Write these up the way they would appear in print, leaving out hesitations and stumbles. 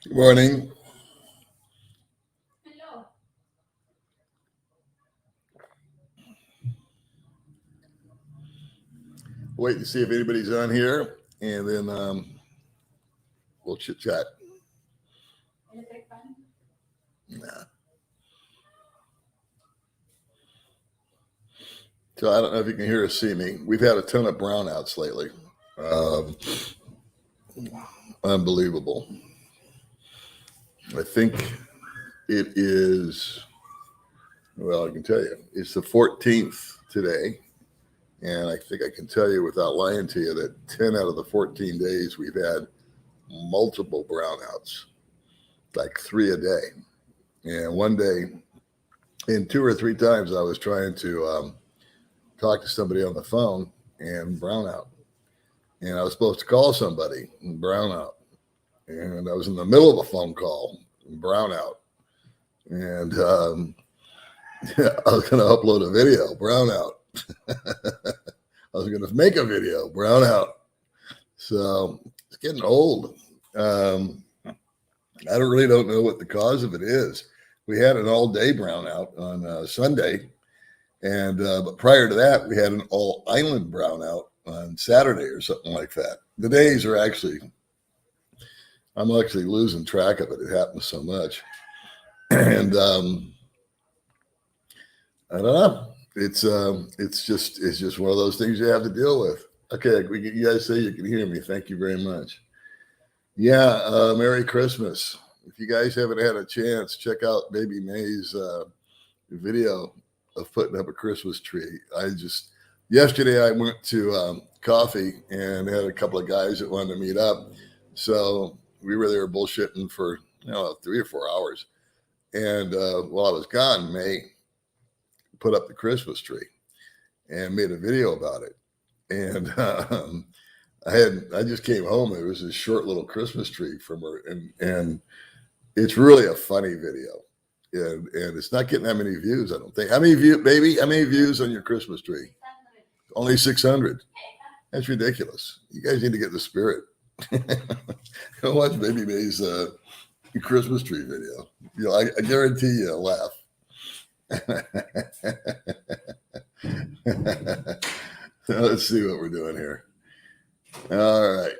Good morning. Wait to see if anybody's on here, and then we'll chit chat. Nah. So I don't know if you can hear or see me. We've had a ton of brownouts lately. Um, Unbelievable. I think it is. Well, I can tell you, it's the 14th today, and I think I can tell you without lying to you that 10 out of the 14 days we've had multiple brownouts, like 3 a day. And one day, and 2 or 3 times, I was trying to talk to somebody on the phone and brownout. And I was supposed to call somebody and brownout. And I was in the middle of a phone call and brownout. And I was going to upload a video, brownout. I was going to make a video, brownout. So it's getting old. I really don't know what the cause of it is. We had an all-day brownout on Sunday. And but prior to that, we had an all-island brownout on Saturday or something like that. The days are I'm actually losing track of it. It happens so much. And I don't know. It's just one of those things you have to deal with. Okay, you guys say you can hear me. Thank you very much. Yeah, Merry Christmas. If you guys haven't had a chance, check out Baby May's video of putting up a Christmas tree. Yesterday I went to coffee and had a couple of guys that wanted to meet up. So we were there bullshitting for 3 or 4 hours. And while I was gone, May put up the Christmas tree and made a video about it. And I just came home. It was this short little Christmas tree from her, and it's really a funny video. And it's not getting that many views, I don't think. How many views on your Christmas tree? Only 600. That's ridiculous. You guys need to get the spirit. Go watch Baby May's Christmas tree video. I guarantee you'll laugh. Let's see what we're doing here. All right.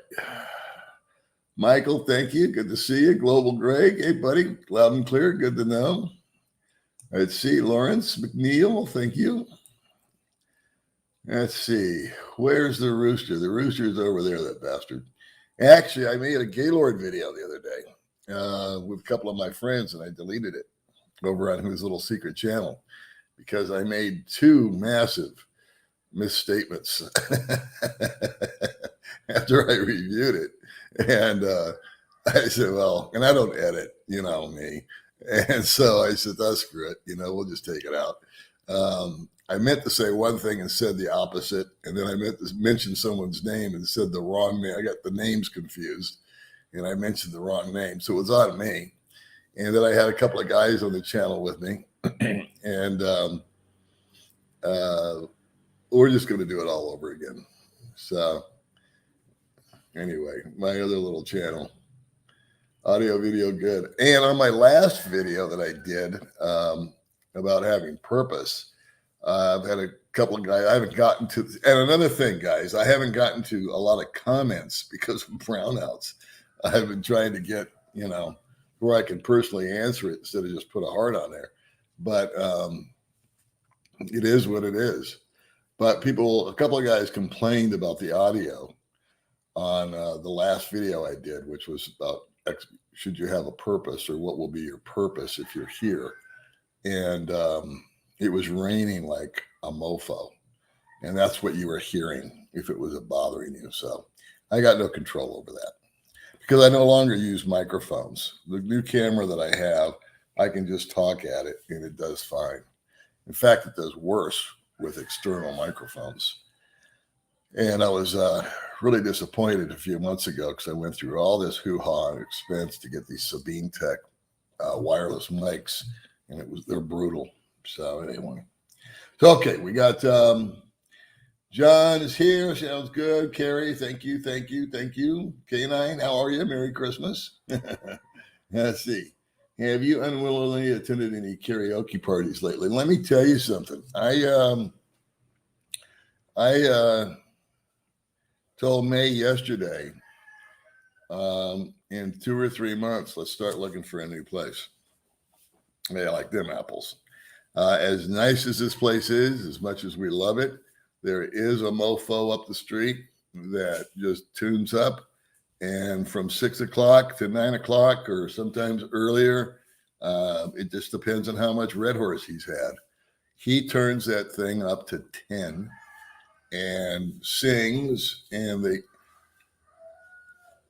Michael, thank you. Good to see you. Global Greg. Hey, buddy. Loud and clear. Good to know. Let's see. Lawrence McNeil. Thank you. Let's see. Where's the rooster? The rooster's over there, that bastard. Actually, I made a Gaylord video the other day with a couple of my friends, and I deleted it over on his little secret channel because I made 2 massive misstatements after I reviewed it. And I said, well, and I don't edit, me. And so I said, oh, screw it. We'll just take it out. I meant to say one thing and said the opposite. And then I meant to mention someone's name and said the wrong name. I got the names confused and I mentioned the wrong name. So it was on me. And then I had a couple of guys on the channel with me. And we're just going to do it all over again. So anyway, my other little channel, audio, video, good. And on my last video that I did about having purpose, I've had a couple of guys, I haven't gotten to, and another thing, guys, I haven't gotten to a lot of comments because of brownouts. I've been trying to get, where I can personally answer it instead of just put a heart on there. But it is what it is. But a couple of guys complained about the audio on the last video I did, which was about should you have a purpose or what will be your purpose if you're here. And it was raining like a mofo. And that's what you were hearing if it was bothering you. So I got no control over that because I no longer use microphones. The new camera that I have, I can just talk at it and it does fine. In fact, it does worse with external microphones. And I was really disappointed a few months ago because I went through all this hoo-ha and expense to get these Sabine Tech wireless mics, and they're brutal. So anyway, so okay, we got John is here. Sounds good. Carrie, thank you. K9, how are you? Merry Christmas. Let's see. Have you unwillingly attended any karaoke parties lately? Let me tell you something. I told May yesterday, in 2 or 3 months, let's start looking for a new place. They like them apples. As nice as this place is, as much as we love it, there is a mofo up the street that just tunes up. And from 6 o'clock to 9 o'clock, or sometimes earlier, it just depends on how much Red Horse he's had. He turns that thing up to 10 and sings, and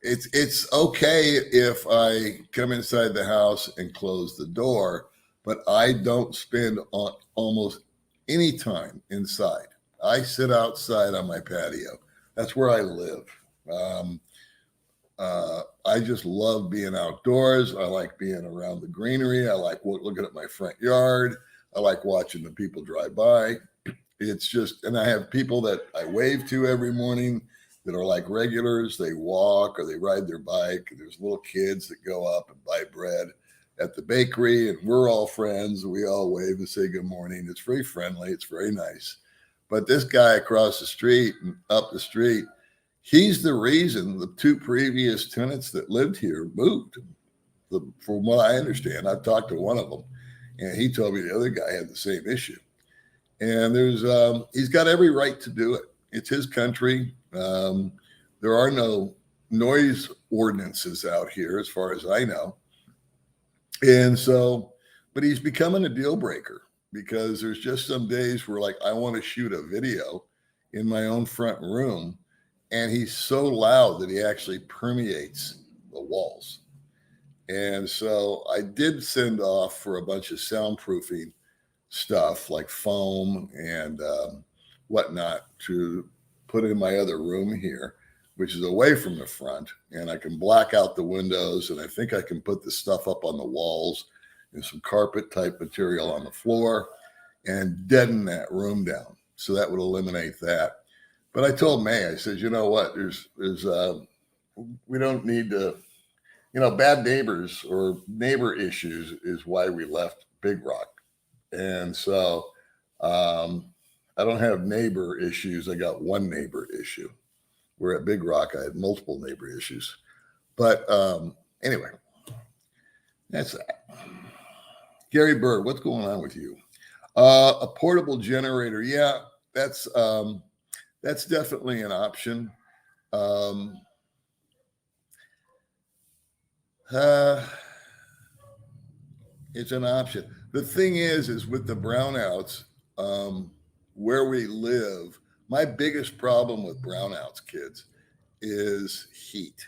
it's okay if I come inside the house and close the door, but I don't spend almost any time inside. I sit outside on my patio. That's where I live. I just love being outdoors. I like being around the greenery. I like looking at my front yard. I like watching the people drive by. It's just, and I have people that I wave to every morning that are like regulars. They walk or they ride their bike. There's little kids that go up and buy bread at the bakery, and we're all friends. We all wave and say good morning. It's very friendly. It's very nice. But this guy across the street and up the street, he's the reason the 2 previous tenants that lived here moved. From what I understand, I've talked to one of them, and he told me the other guy had the same issue. And he's got every right to do it. It's his country. There are no noise ordinances out here, as far as I know. And so, but he's becoming a deal breaker, because there's just some days where, like, I want to shoot a video in my own front room, and he's so loud that he actually permeates the walls. And so I did send off for a bunch of soundproofing stuff like foam and whatnot to put in my other room here, which is away from the front, and I can black out the windows, and I think I can put the stuff up on the walls and some carpet type material on the floor and deaden that room down. So that would eliminate that. But I told May, I said, you know what, we don't need to, bad neighbors or neighbor issues is why we left Big Rock. And so I don't have neighbor issues. I got one neighbor issue. Where at Big Rock, I had multiple neighbor issues. But anyway, that's that. Gary Bird, what's going on with you? A portable generator. Yeah, that's definitely an option. It's an option. The thing is with the brownouts, where we live, my biggest problem with brownouts, kids, is heat.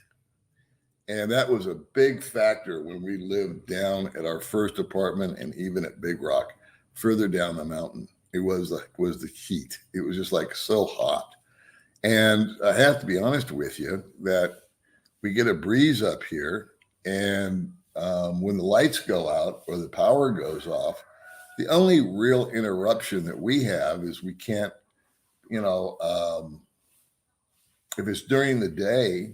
And that was a big factor when we lived down at our first apartment and even at Big Rock, further down the mountain. It was the heat. It was just like so hot. And I have to be honest with you that we get a breeze up here, and when the lights go out or the power goes off, the only real interruption that we have is we can't, if it's during the day,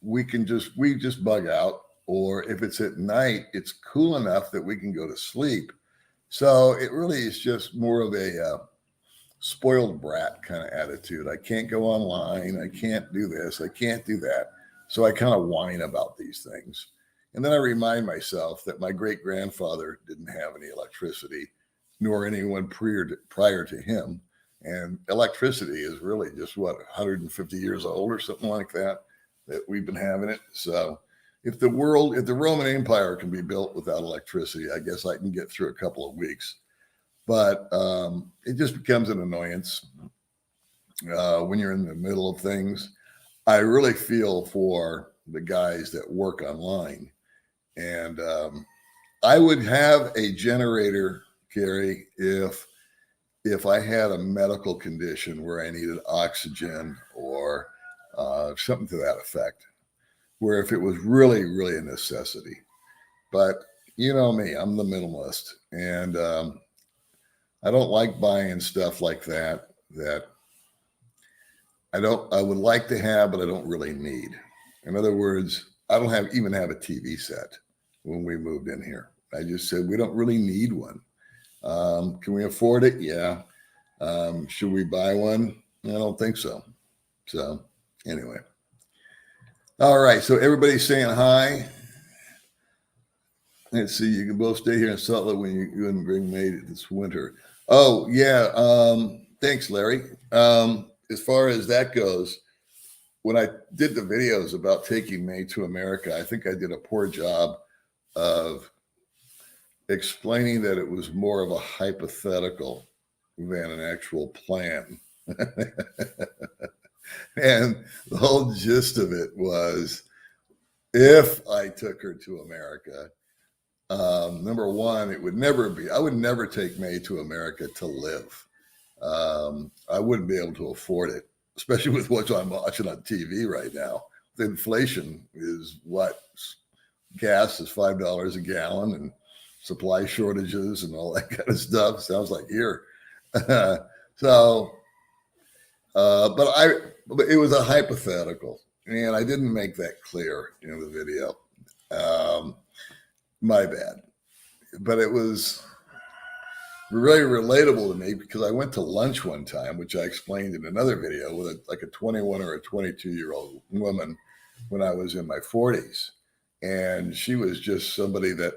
we just bug out, or if it's at night, it's cool enough that we can go to sleep. So it really is just more of a spoiled brat kind of attitude. I can't go online. I can't do this. I can't do that. So I kind of whine about these things. And then I remind myself that my great grandfather didn't have any electricity, nor anyone prior to him. And electricity is really just 150 years old or something like that we've been having it. So if the Roman Empire can be built without electricity, I guess I can get through a couple of weeks. But it just becomes an annoyance when you're in the middle of things. I really feel for the guys that work online. And I would have a generator, Gary, if I had a medical condition where I needed oxygen or something to that effect, where if it was really, really a necessity. But you know me, I'm the minimalist, and I don't like buying stuff like that I would like to have, but I don't really need. In other words, I don't even have a TV set when we moved in here. I just said, we don't really need one. Can we afford it? Yeah. Should we buy one? I don't think so. So anyway. All right. So everybody's saying hi. Let's see. You can both stay here in Salt Lake when you and bring May this winter. Oh, yeah. Thanks, Larry. As far as that goes, when I did the videos about taking May to America, I think I did a poor job of explaining that it was more of a hypothetical than an actual plan. And the whole gist of it was, if I took her to America, number one, I would never take May to America to live. I wouldn't be able to afford it, especially with what I'm watching on TV right now. The inflation is what? Gas is $5 a gallon, and supply shortages and all that kind of stuff. Sounds like here. So, but it was a hypothetical, and I didn't make that clear in the video. My bad. But it was really relatable to me because I went to lunch one time, which I explained in another video, with like a 21 or a 22-year-old woman when I was in my 40s. And she was just somebody that,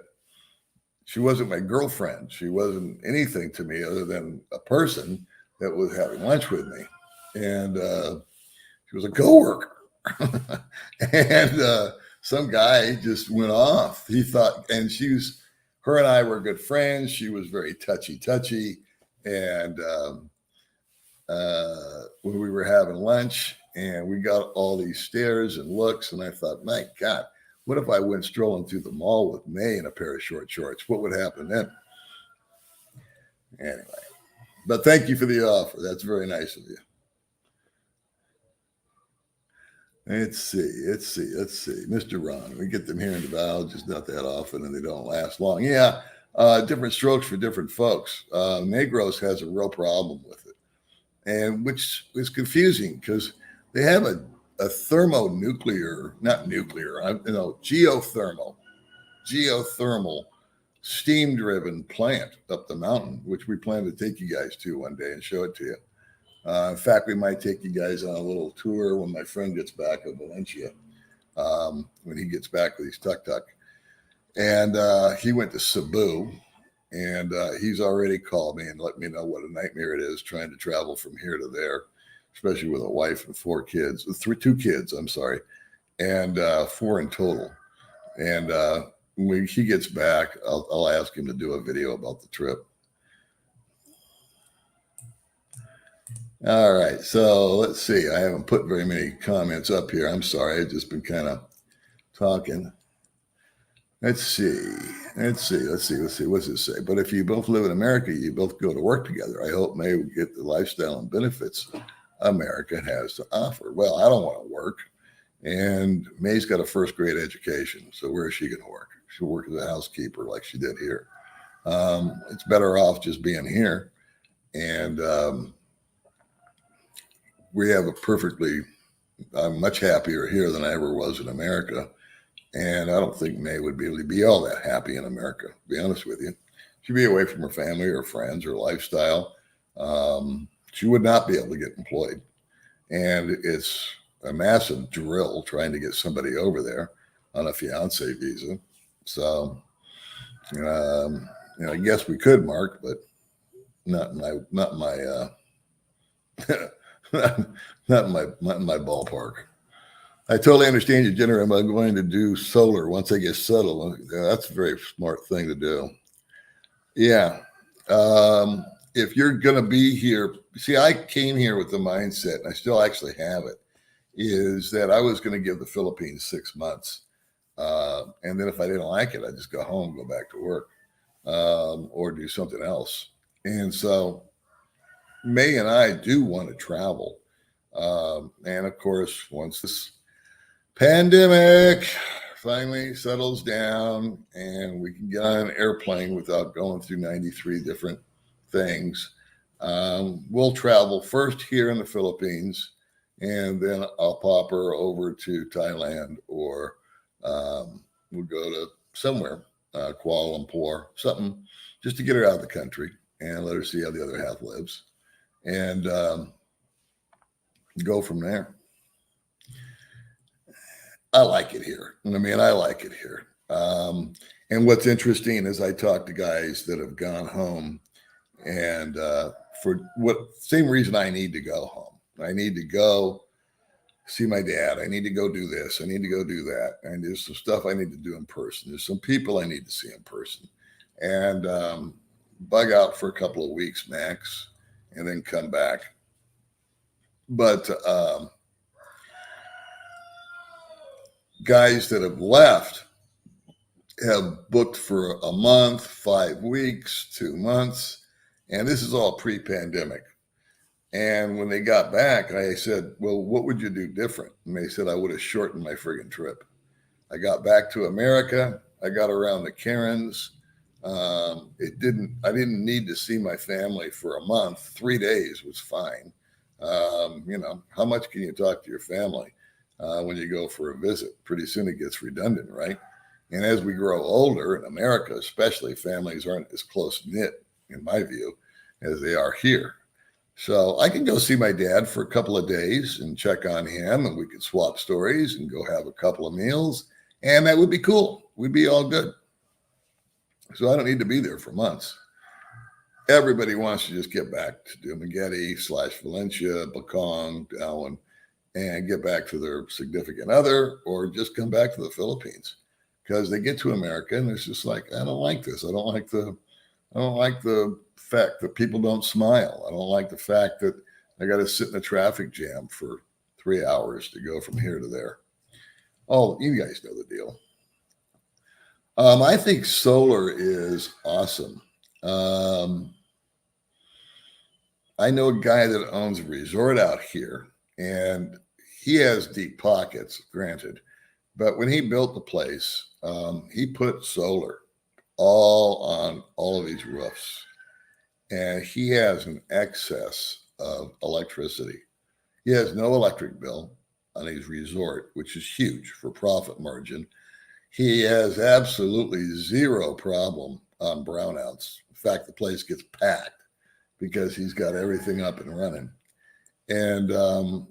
she wasn't my girlfriend. She wasn't anything to me other than a person that was having lunch with me. And she was a coworker. And some guy just went off. He thought, and her and I were good friends. She was very touchy. And when we were having lunch, and we got all these stares and looks, and I thought, my God, what if I went strolling through the mall with May in a pair of short shorts? What would happen then? Anyway, but thank you for the offer. That's very nice of you. Let's see. Mr. Ron, we get them here in the Valley just not that often, and they don't last long. Yeah, different strokes for different folks. Negros has a real problem with it, and which is confusing because they have a geothermal steam-driven plant up the mountain, which we plan to take you guys to one day and show it to you. In fact, we might take you guys on a little tour when my friend gets back of Valencia, when he gets back with his tuk-tuk. And he went to Cebu, and he's already called me and let me know what a nightmare it is trying to travel from here to there, especially with a wife and two kids, I'm sorry, and 4 in total. And when he gets back, I'll ask him to do a video about the trip. All right, so let's see. I haven't put very many comments up here. I'm sorry. I've just been kind of talking. Let's see. What's it say? But if you both live in America, you both go to work together. I hope May will get the lifestyle and benefits America has to offer. Well, I don't want to work. And May's got a first-grade education. So where is she going to work? She'll work as a housekeeper like she did here. It's better off just being here. And we have I'm much happier here than I ever was in America. And I don't think May would be all that happy in America, to be honest with you. She'd be away from her family or friends or lifestyle. She would not be able to get employed. And it's a massive drill trying to get somebody over there on a fiance visa. So, I guess we could, Mark, but not my not my ballpark. I totally understand you, Jenner. I'm going to do solar once I get settled. That's a very smart thing to do. Yeah. If you're going to be here, see, I came here with the mindset, and I still actually have it, is that I was going to give the Philippines 6 months. And then if I didn't like it, I'd just go home, go back to work, or do something else. And so May and I do want to travel. And of course, once this pandemic finally settles down and we can get on an airplane without going through 93 different things, we'll travel first here in the Philippines, and then I'll pop her over to Thailand or We'll go to somewhere, Kuala Lumpur, something, just to get her out of the country and let her see how the other half lives, and go from there. I like it here. I mean, I like it here. And what's interesting is I talk to guys that have gone home, and for what same reason I need to go home. I need to go see my dad. I need to go do this. I need to go do that. And there's some stuff I need to do in person. There's some people I need to see in person, and bug out for a couple of weeks max, and then come back. But guys that have left have booked for a month, 5 weeks, 2 months, and this is all pre-pandemic. And when they got back, I said, well, what would you do different? And they said, I would have shortened my friggin' trip. I got back to America. I got around the Karens. I didn't need to see my family for a month. 3 days was fine. How much can you talk to your family when you go for a visit? Pretty soon it gets redundant, right? And as we grow older, in America especially, families aren't as close-knit, in my view, as they are here. So I can go see my dad for a couple of days and check on him, and we could swap stories and go have a couple of meals, and that would be cool. We'd be all good. So I don't need to be there for months. Everybody wants to just get back to Dumaguete/Valencia, Bacong, Darwin, and get back to their significant other, or just come back to the Philippines, because they get to America and it's just like, I don't like this. I don't like the fact that people don't smile. I don't like the fact that I got to sit in a traffic jam for 3 hours to go from here to there. Oh, you guys know the deal. I think solar is awesome. I know a guy that owns a resort out here, and he has deep pockets, granted, but when he built the place, he put solar all on all of these roofs, and he has an excess of electricity. He has no electric bill on his resort, which is huge for profit margin. He has absolutely zero problem on brownouts. In fact, the place gets packed because he's got everything up and running. And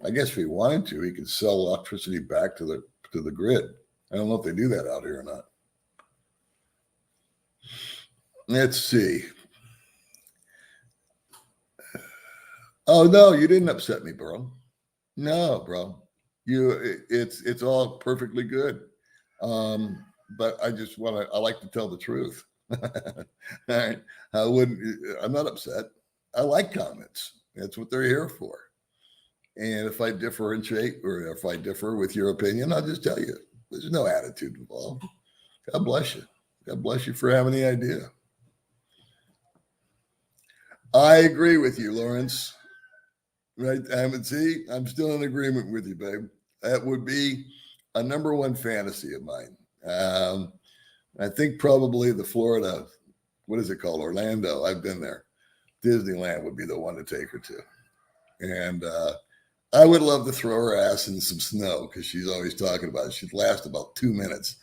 I guess if he wanted to, he could sell electricity back to the grid. I don't know if they do that out here or not. Let's see. Oh no, you didn't upset me, bro. No, bro. It's all perfectly good. But I like to tell the truth. All right. I'm not upset. I like comments. That's what they're here for. And if I differentiate, or if I differ with your opinion, I'll just tell you. There's no attitude involved. God bless you. God bless you for having the idea. I agree with you, Lawrence. Right? I'm still in agreement with you, babe. That would be a number one fantasy of mine. I think probably the Florida, what is it called? Orlando. I've been there. Disneyland would be the one to take her to. And I would love to throw her ass in some snow, because she's always talking about it. She'd last about 2 minutes.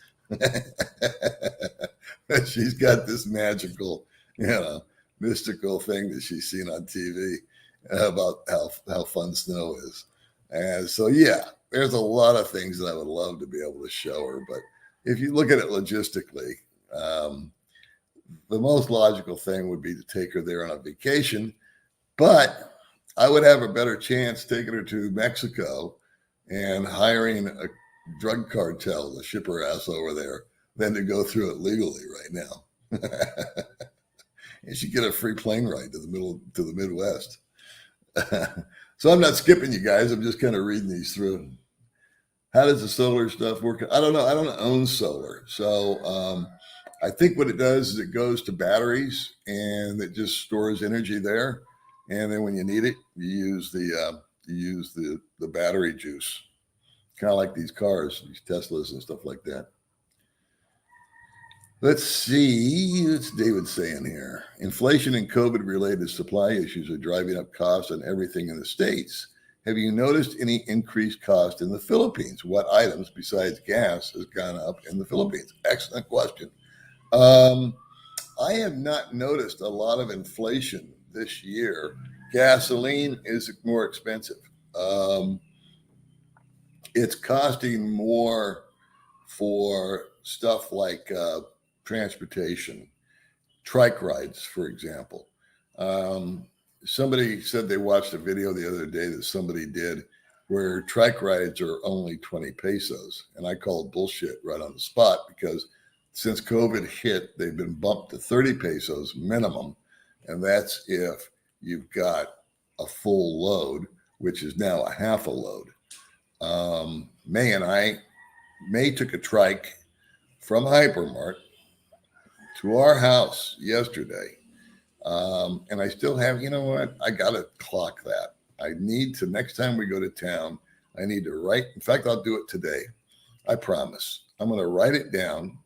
But she's got this magical, mystical thing that she's seen on TV about how fun snow is. And so, yeah, there's a lot of things that I would love to be able to show her. But if you look at it logistically, the most logical thing would be to take her there on a vacation. But I would have a better chance taking her to Mexico and hiring a drug cartel to ship her ass over there than to go through it legally right now. And she'd get a free plane ride to the Midwest. So I'm not skipping you guys. I'm just kind of reading these through. How does the solar stuff work? I don't know. I don't own solar. So I think what it does is it goes to batteries, and it just stores energy there. And then when you need it, you use the battery juice, kind of like these cars, these Teslas and stuff like that. Let's see. What's David saying here? Inflation and COVID-related supply issues are driving up costs on everything in the States. Have you noticed any increased cost in the Philippines? What items besides gas has gone up in the Philippines? Excellent question. I have not noticed a lot of inflation this year. Gasoline is more expensive. It's costing more for stuff like transportation, trike rides, for example. Somebody said they watched a video the other day that somebody did where trike rides are only 20 pesos. And I called bullshit right on the spot because since COVID hit, they've been bumped to 30 pesos minimum. And that's if you've got a full load, which is now a half a load. May and I took a trike from Hypermart to our house yesterday. And I still have, you know what? I got to clock that. I need to, next time we go to town, I need to write. In fact, I'll do it today. I promise. I'm going to write it down,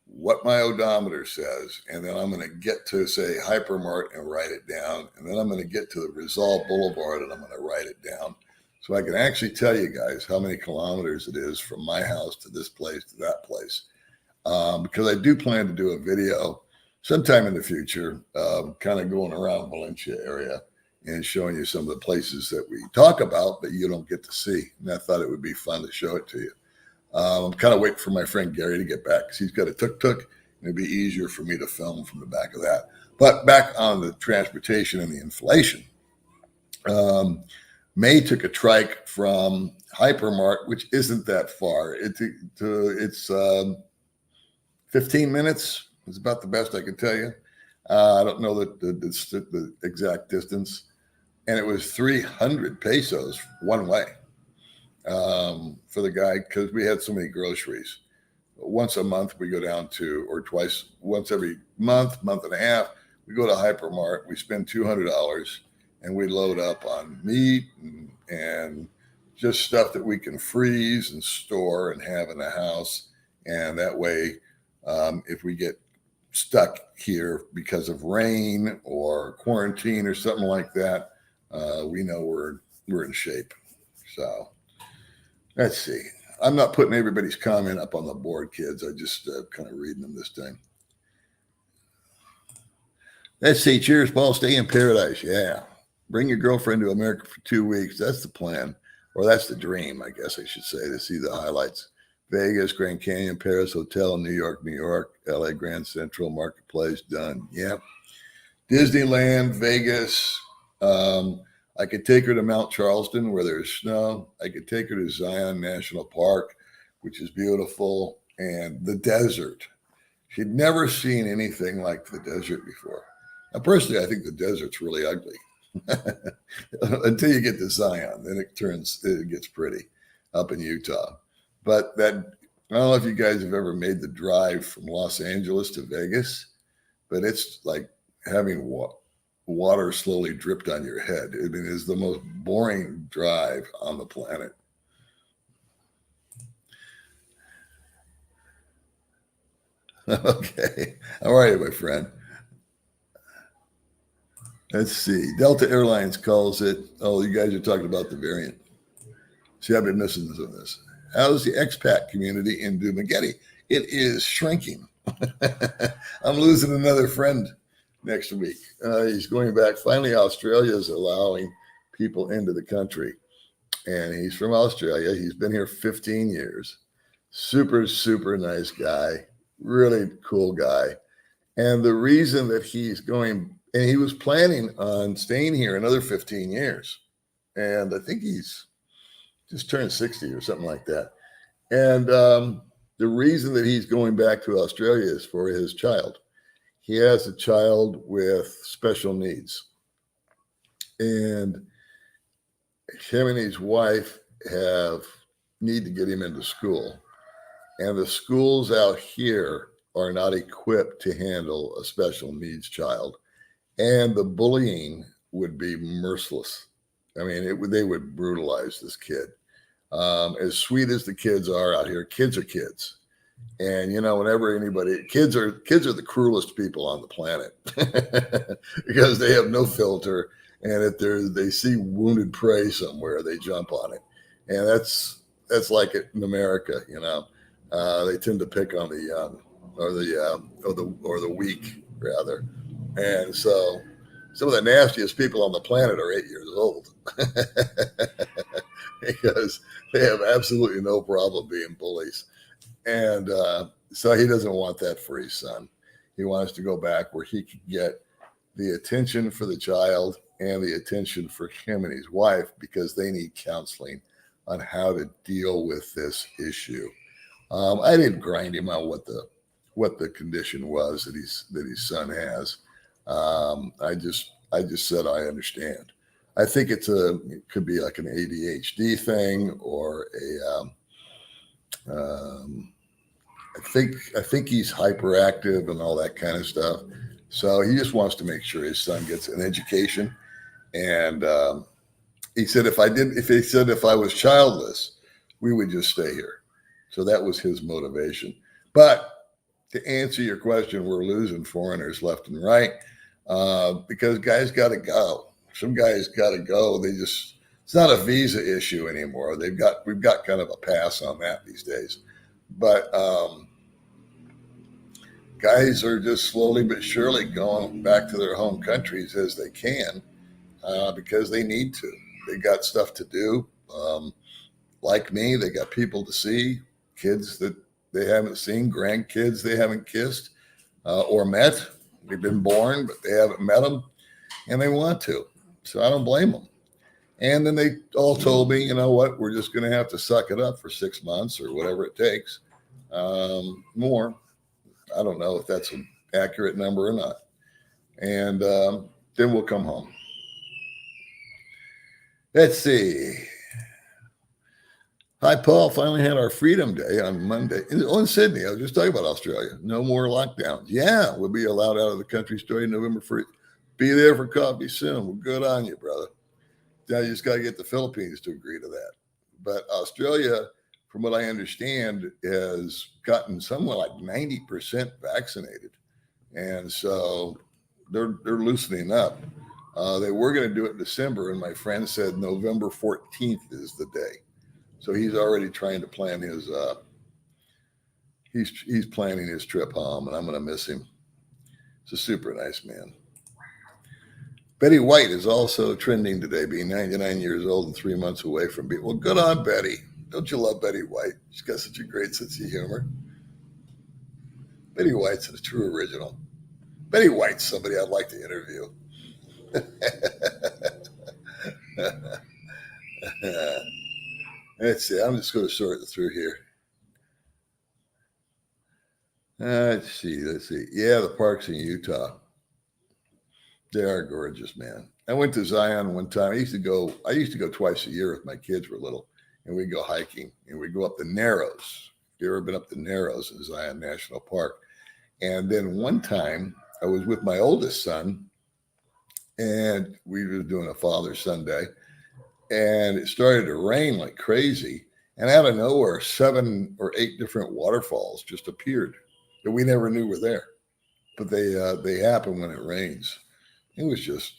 what my odometer says, and then I'm going to get to, say, Hypermart and write it down. And then I'm going to get to the Rizal Boulevard and I'm going to write it down. So I can actually tell you guys how many kilometers it is from my house to this place to that place. Because I do plan to do a video sometime in the future, kind of going around Valencia area and showing you some of the places that we talk about, but you don't get to see. And I thought it would be fun to show it to you. I'm kind of waiting for my friend Gary to get back because he's got a tuk-tuk. It'd be easier for me to film from the back of that. But back on the transportation and the inflation. May took a trike from Hypermart, which isn't that far. It's 15 minutes. It's about the best I can tell you. I don't know the exact distance. And it was 300 pesos one way for the guy because we had so many groceries. Once a month, we go down to, or once every month and a half, we go to Hypermart. We spend $200 and we load up on meat and just stuff that we can freeze and store and have in the house. And that way, if we get stuck here because of rain or quarantine or something like that, we know we're in shape. So let's see. I'm not putting everybody's comment up on the board, kids. I just kind of reading them this time. Let's see. Cheers, Paul. Stay in paradise. Yeah. Bring your girlfriend to America for 2 weeks. That's the plan. Or that's the dream, I guess I should say, to see the highlights. Vegas, Grand Canyon, Paris Hotel, New York, LA, Grand Central, Marketplace, done. Yep. Disneyland, Vegas. I could take her to Mount Charleston where there's snow. I could take her to Zion National Park, which is beautiful, and the desert. She'd never seen anything like the desert before. Now, personally, I think the desert's really ugly. Until you get to Zion, then it gets pretty up in Utah. But I don't know if you guys have ever made the drive from Los Angeles to Vegas, but it's like having water slowly dripped on your head. I mean, it's the most boring drive on the planet. Okay. All right, my friend. Let's see. Delta Airlines calls it. Oh, you guys are talking about the variant. See, I've been missing some of this. How's the expat community in Dumaguete? It is shrinking. I'm losing another friend next week. He's going back. Finally, Australia is allowing people into the country. And he's from Australia. He's been here 15 years. Super, super nice guy. Really cool guy. And the reason that he's going, and he was planning on staying here another 15 years. And I think he's just turned 60 or something like that. And the reason that he's going back to Australia is for his child. He has a child with special needs. And him and his wife need to get him into school. And the schools out here are not equipped to handle a special needs child. And the bullying would be merciless. I mean, they would brutalize this kid. As sweet as the kids are out here, kids are kids. And, you know, whenever kids are the cruelest people on the planet because they have no filter And if they see wounded prey somewhere, they jump on it. And that's like it in America, they tend to pick on the young or the weak rather. And so some of the nastiest people on the planet are 8 years old because they have absolutely no problem being bullies. And so he doesn't want that for his son. He wants to go back where he can get the attention for the child and the attention for him and his wife, because they need counseling on how to deal with this issue. I didn't grind him on what the condition was that his son has. I just said I understand. I think it could be like an ADHD thing or I think he's hyperactive and all that kind of stuff. So he just wants to make sure his son gets an education. And he said if I was childless, we would just stay here. So that was his motivation. But to answer your question, we're losing foreigners left and right because guys got to go. Some guys got to go. It's not a visa issue anymore. We've got kind of a pass on that these days. But guys are just slowly but surely going back to their home countries as they can because they need to. They got stuff to do. Like me, they got people to see, kids that they haven't seen, grandkids they haven't kissed or met. They've been born, but they haven't met them, and they want to. So I don't blame them. And then they all told me, you know what, we're just going to have to suck it up for 6 months or whatever it takes. More. I don't know if that's an accurate number or not. And then we'll come home. Let's see. Hi, Paul. Finally had our Freedom Day on Monday. In Sydney. I was just talking about Australia. No more lockdowns. Yeah, we'll be allowed out of the country starting November 1st. Be there for coffee soon. Well, good on you, brother. Now you just got to get the Philippines to agree to that. But Australia, from what I understand, has gotten somewhere like 90% vaccinated. And so they're loosening up. They were going to do it in December, and my friend said November 14th is the day. So he's already trying to plan his he's planning his trip home, and I'm going to miss him. He's a super nice man. Betty White is also trending today, being 99 years old and 3 months away from being. Well, good on Betty. Don't you love Betty White? She's got such a great sense of humor. Betty White's a true original. Betty White's somebody I'd like to interview. Let's see. I'm just going to sort it through here. Let's see. Yeah, the parks in Utah. They are gorgeous, man. I went to Zion one time. I used to go twice a year with my kids were little, and we'd go hiking, and we'd go up the Narrows. Have you ever been up the Narrows in Zion National Park? And then one time I was with my oldest son, and we were doing a father-son day, and it started to rain like crazy. And out of nowhere, 7 or 8 different waterfalls just appeared that we never knew were there, but they happen when it rains. It was just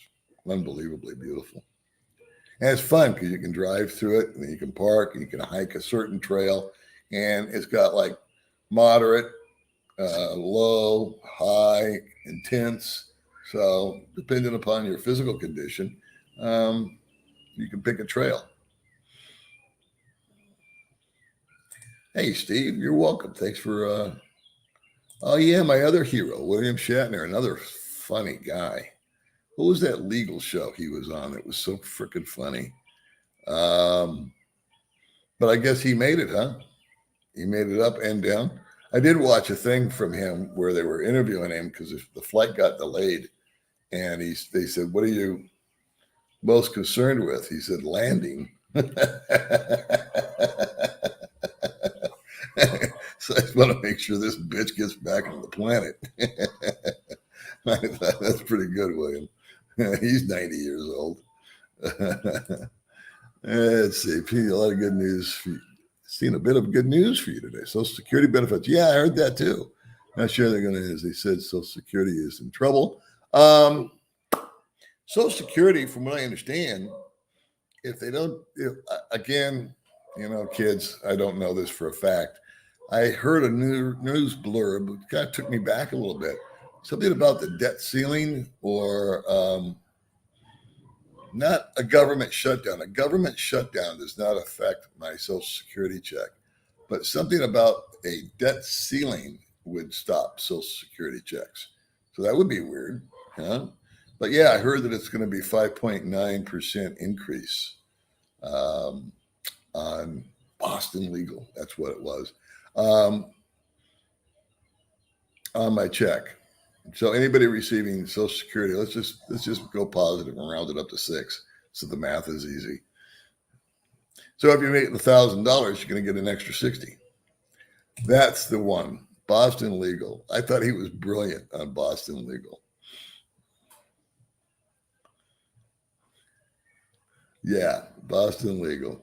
unbelievably beautiful. And it's fun because you can drive through it, and then you can park, and you can hike a certain trail. And it's got like moderate, low, high, intense. So depending upon your physical condition, you can pick a trail. Hey, Steve, you're welcome. Thanks for, oh yeah, my other hero, William Shatner, another funny guy. What was that legal show he was on that was so freaking funny? But I guess he made it, huh? He made it up and down. I did watch a thing from him where they were interviewing him because the flight got delayed. And they said, what are you most concerned with? He said, landing. So I just want to make sure this bitch gets back on the planet. I thought that's pretty good, William. He's 90 years old. Let's see. A lot of good news for you. Seen a bit of good news for you today. Social Security benefits. Yeah, I heard that too. Not sure they're going to, as they said, Social Security is in trouble. Social Security, from what I understand, if they don't, again, kids, I don't know this for a fact. I heard a news blurb, it kind of took me back a little bit. Something about the debt ceiling or not a government shutdown. A government shutdown does not affect my Social Security check, but something about a debt ceiling would stop Social Security checks. So that would be weird, huh? But yeah, I heard that it's going to be 5.9% increase on Boston Legal. That's what it was on my check. So anybody receiving Social Security, let's just go positive and round it up to 6, so the math is easy. So if you make $1,000, you're going to get an extra 60. That's the one. Boston Legal. I thought he was brilliant on Boston Legal. Yeah, Boston Legal.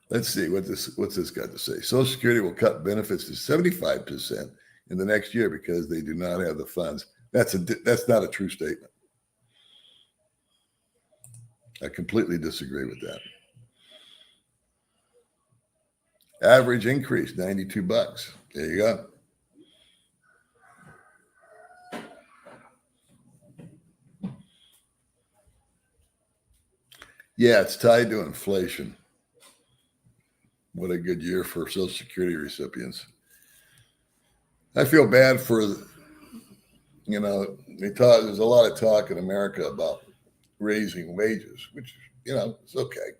Let's see what's this got to say. Social Security will cut benefits to 75% in the next year because they do not have the funds. That's not a true statement. I completely disagree with that. Average increase, $92. There you go. Yeah, it's tied to inflation. What a good year for Social Security recipients. I feel bad for, there's a lot of talk in America about raising wages, which, it's okay.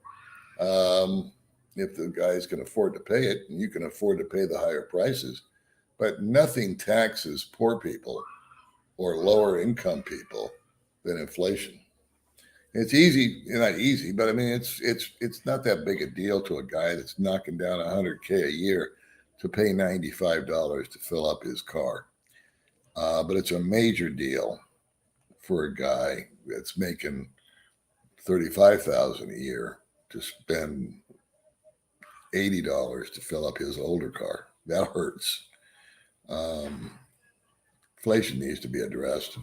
If the guys can afford to pay it, and you can afford to pay the higher prices, but nothing taxes poor people or lower income people than inflation. It's easy, not easy, but I mean, it's not that big a deal to a guy that's knocking down $100K a year to pay $95 to fill up his car. But it's a major deal for a guy that's making $35,000 a year to spend $80 to fill up his older car. That hurts. Inflation needs to be addressed.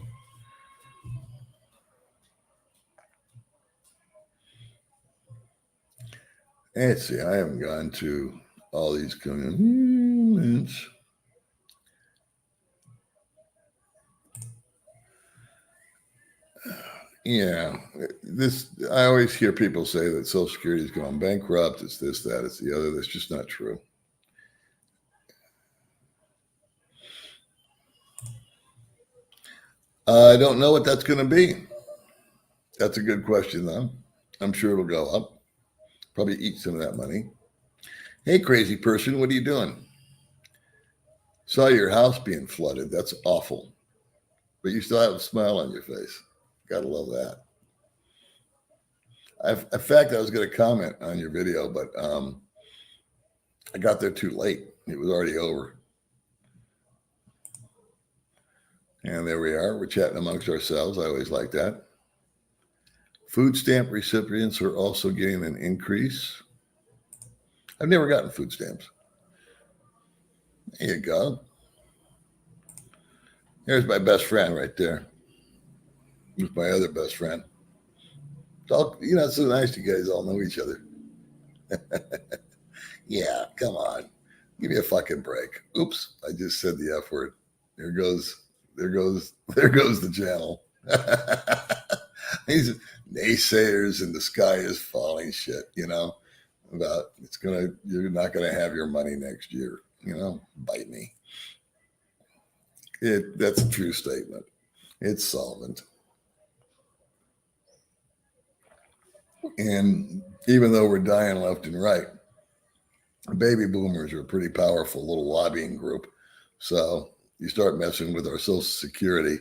Let's see, I haven't gone to all these comments. Yeah, I always hear people say that Social Security is going bankrupt. It's this, that, it's the other. That's just not true. I don't know what that's going to be. That's a good question, though. I'm sure it'll go up. Probably eat some of that money. Hey, crazy person, what are you doing? Saw your house being flooded. That's awful. But you still have a smile on your face. Gotta love that. In fact, I was going to comment on your video, but I got there too late. It was already over. And there we are. We're chatting amongst ourselves. I always like that. Food stamp recipients are also getting an increase. I've never gotten food stamps. There you go. There's my best friend right there. With my other best friend. It's all, it's so nice you guys all know each other. Yeah, come on. Give me a fucking break. Oops, I just said the F word. There goes the channel. These naysayers and the sky is falling shit, about you're not gonna have your money next year, bite me. That's a true statement. It's solvent. And even though we're dying left and right, baby boomers are a pretty powerful little lobbying group. So you start messing with our Social Security,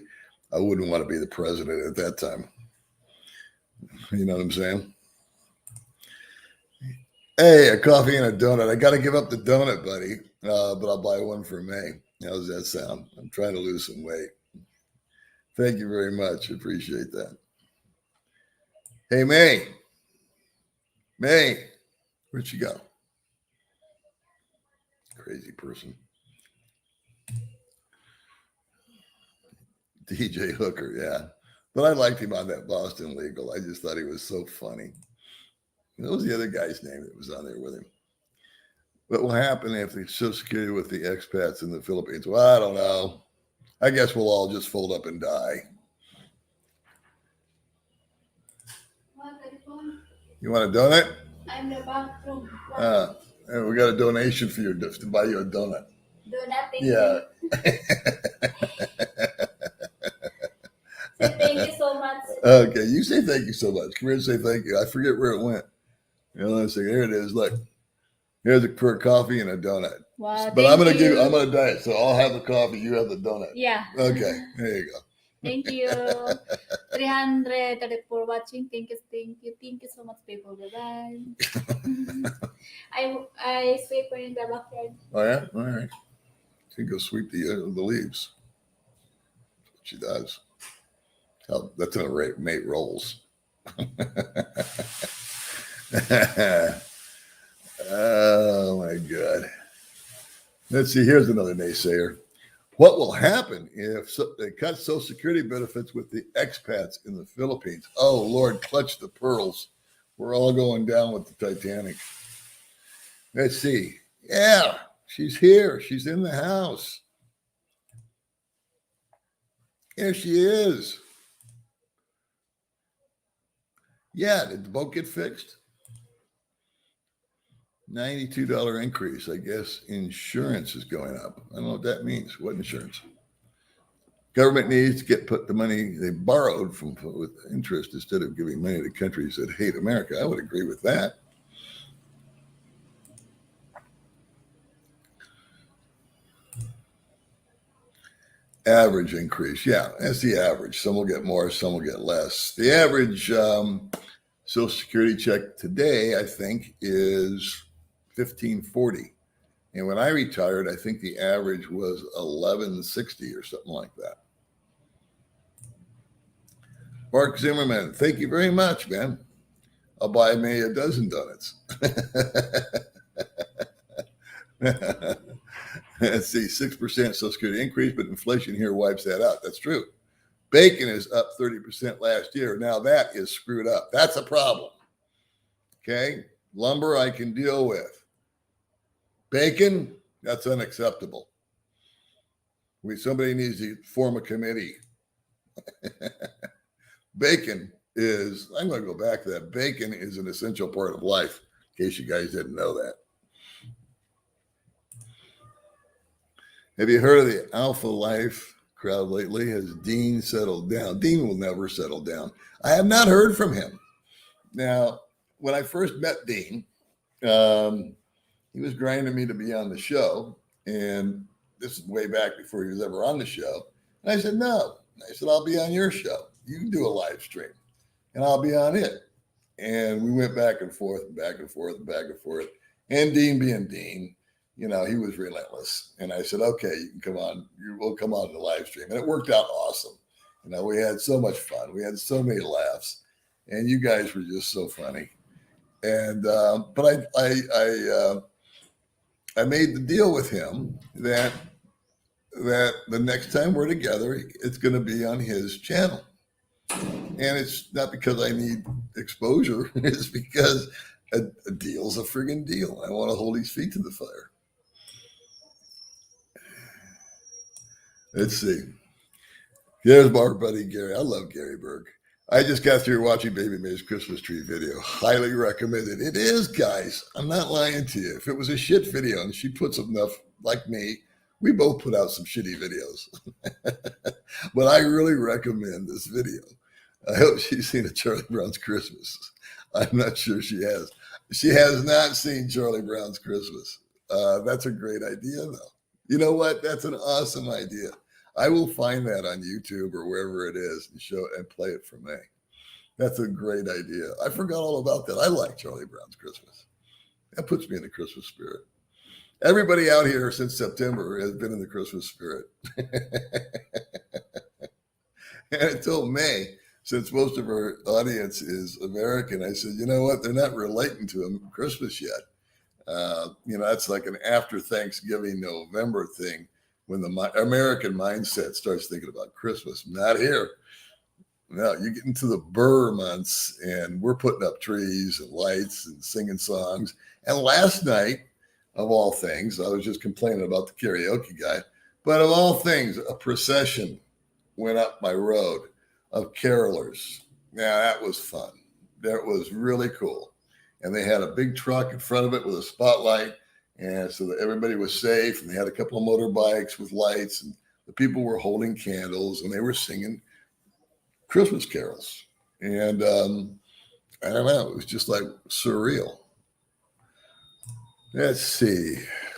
I wouldn't want to be the president at that time. You know what I'm saying? Hey, a coffee and a donut. I got to give up the donut, buddy, but I'll buy one for May. How does that sound? I'm trying to lose some weight. Thank you very much. Appreciate that. Hey, May. May, where'd she go? Crazy person. DJ Hooker, yeah. But I liked him on that Boston Legal. I just thought he was so funny. What was the other guy's name that was on there with him? What will happen if the Social Security with the expats in the Philippines? Well, I don't know. I guess we'll all just fold up and die. You want a donut? I'm the bathroom. We got a donation for you to buy you a donut. Donut, thank Yeah. Say thank you so much. Okay, you say thank you so much. Come here and say thank you. I forget where it went. Let's see. Here it is. Look, here's for a coffee and a donut. Wow, but I'm gonna diet, so I'll have the coffee. You have the donut. Yeah. Okay, there you go. Thank you. 334 watching. Thank you so much, people. Bye bye. I sweep in the backyard. Oh yeah, all right. She can go sweep the leaves. That's what she does. That's how mate rolls. Oh my God. Let's see. Here's another naysayer. What will happen if they cut Social Security benefits with the expats in the Philippines? Oh, Lord, clutch the pearls. We're all going down with the Titanic. Let's see. Yeah, she's here. She's in the house. Here she is. Yeah, did the boat get fixed? $92 increase. I guess insurance is going up. I don't know what that means. What insurance? Government needs to put the money they borrowed from with interest instead of giving money to countries that hate America. I would agree with that. Average increase. Yeah, that's the average. Some will get more, some will get less. The average Social Security check today, I think, is $1,540. And when I retired, I think the average was $1,160 or something like that. Mark Zimmerman, thank you very much, man. I'll buy me a dozen donuts. Let's see, 6% Social Security increase, but inflation here wipes that out. That's true. Bacon is up 30% last year. Now that is screwed up. That's a problem. Okay. Lumber I can deal with. Bacon, that's unacceptable. Somebody needs to form a committee. Bacon is, I'm going to go back to that. Bacon is an essential part of life, in case you guys didn't know that. Have you heard of the Alpha Life crowd lately? Has Dean settled down? Dean will never settle down. I have not heard from him. Now, when I first met Dean, he was grinding me to be on the show. And this is way back before he was ever on the show. And I said, no. I said, I'll be on your show. You can do a live stream and I'll be on it. And we went back and forth and back and forth and back and forth. And Dean being Dean, he was relentless. And I said, okay, you can come on. We'll come on to the live stream. And it worked out awesome. We had so much fun. We had so many laughs. And you guys were just so funny. And but I made the deal with him that the next time we're together, it's going to be on his channel. And it's not because I need exposure. It's because a deal's a friggin' deal. I want to hold his feet to the fire. Let's see. There's our buddy Gary. I love Gary Berg. I just got through watching Baby May's Christmas tree video. Highly recommended. It is, guys. I'm not lying to you. If it was a shit video and she puts enough like me, we both put out some shitty videos. But I really recommend this video. I hope she's seen a Charlie Brown's Christmas. I'm not sure she has. She has not seen Charlie Brown's Christmas. That's a great idea, though. You know what? That's an awesome idea. I will find that on YouTube or wherever it is and show and play it for me. That's a great idea. I forgot all about that. I like Charlie Brown's Christmas. That puts me in the Christmas spirit. Everybody out here since September has been in the Christmas spirit. And until May, since most of our audience is American, I said, you know what? They're not relating to Christmas yet. That's like an after Thanksgiving, November thing when the American mindset starts thinking about Christmas. Not here. Now you get into the burr months and we're putting up trees and lights and singing songs. And last night, of all things, I was just complaining about the karaoke guy, but of all things, a procession went up my road of carolers. Now that was fun. That was really cool. And they had a big truck in front of it with a spotlight. And so that everybody was safe. And they had a couple of motorbikes with lights. And the people were holding candles and they were singing Christmas carols. And I don't know, it was just like surreal. Let's see.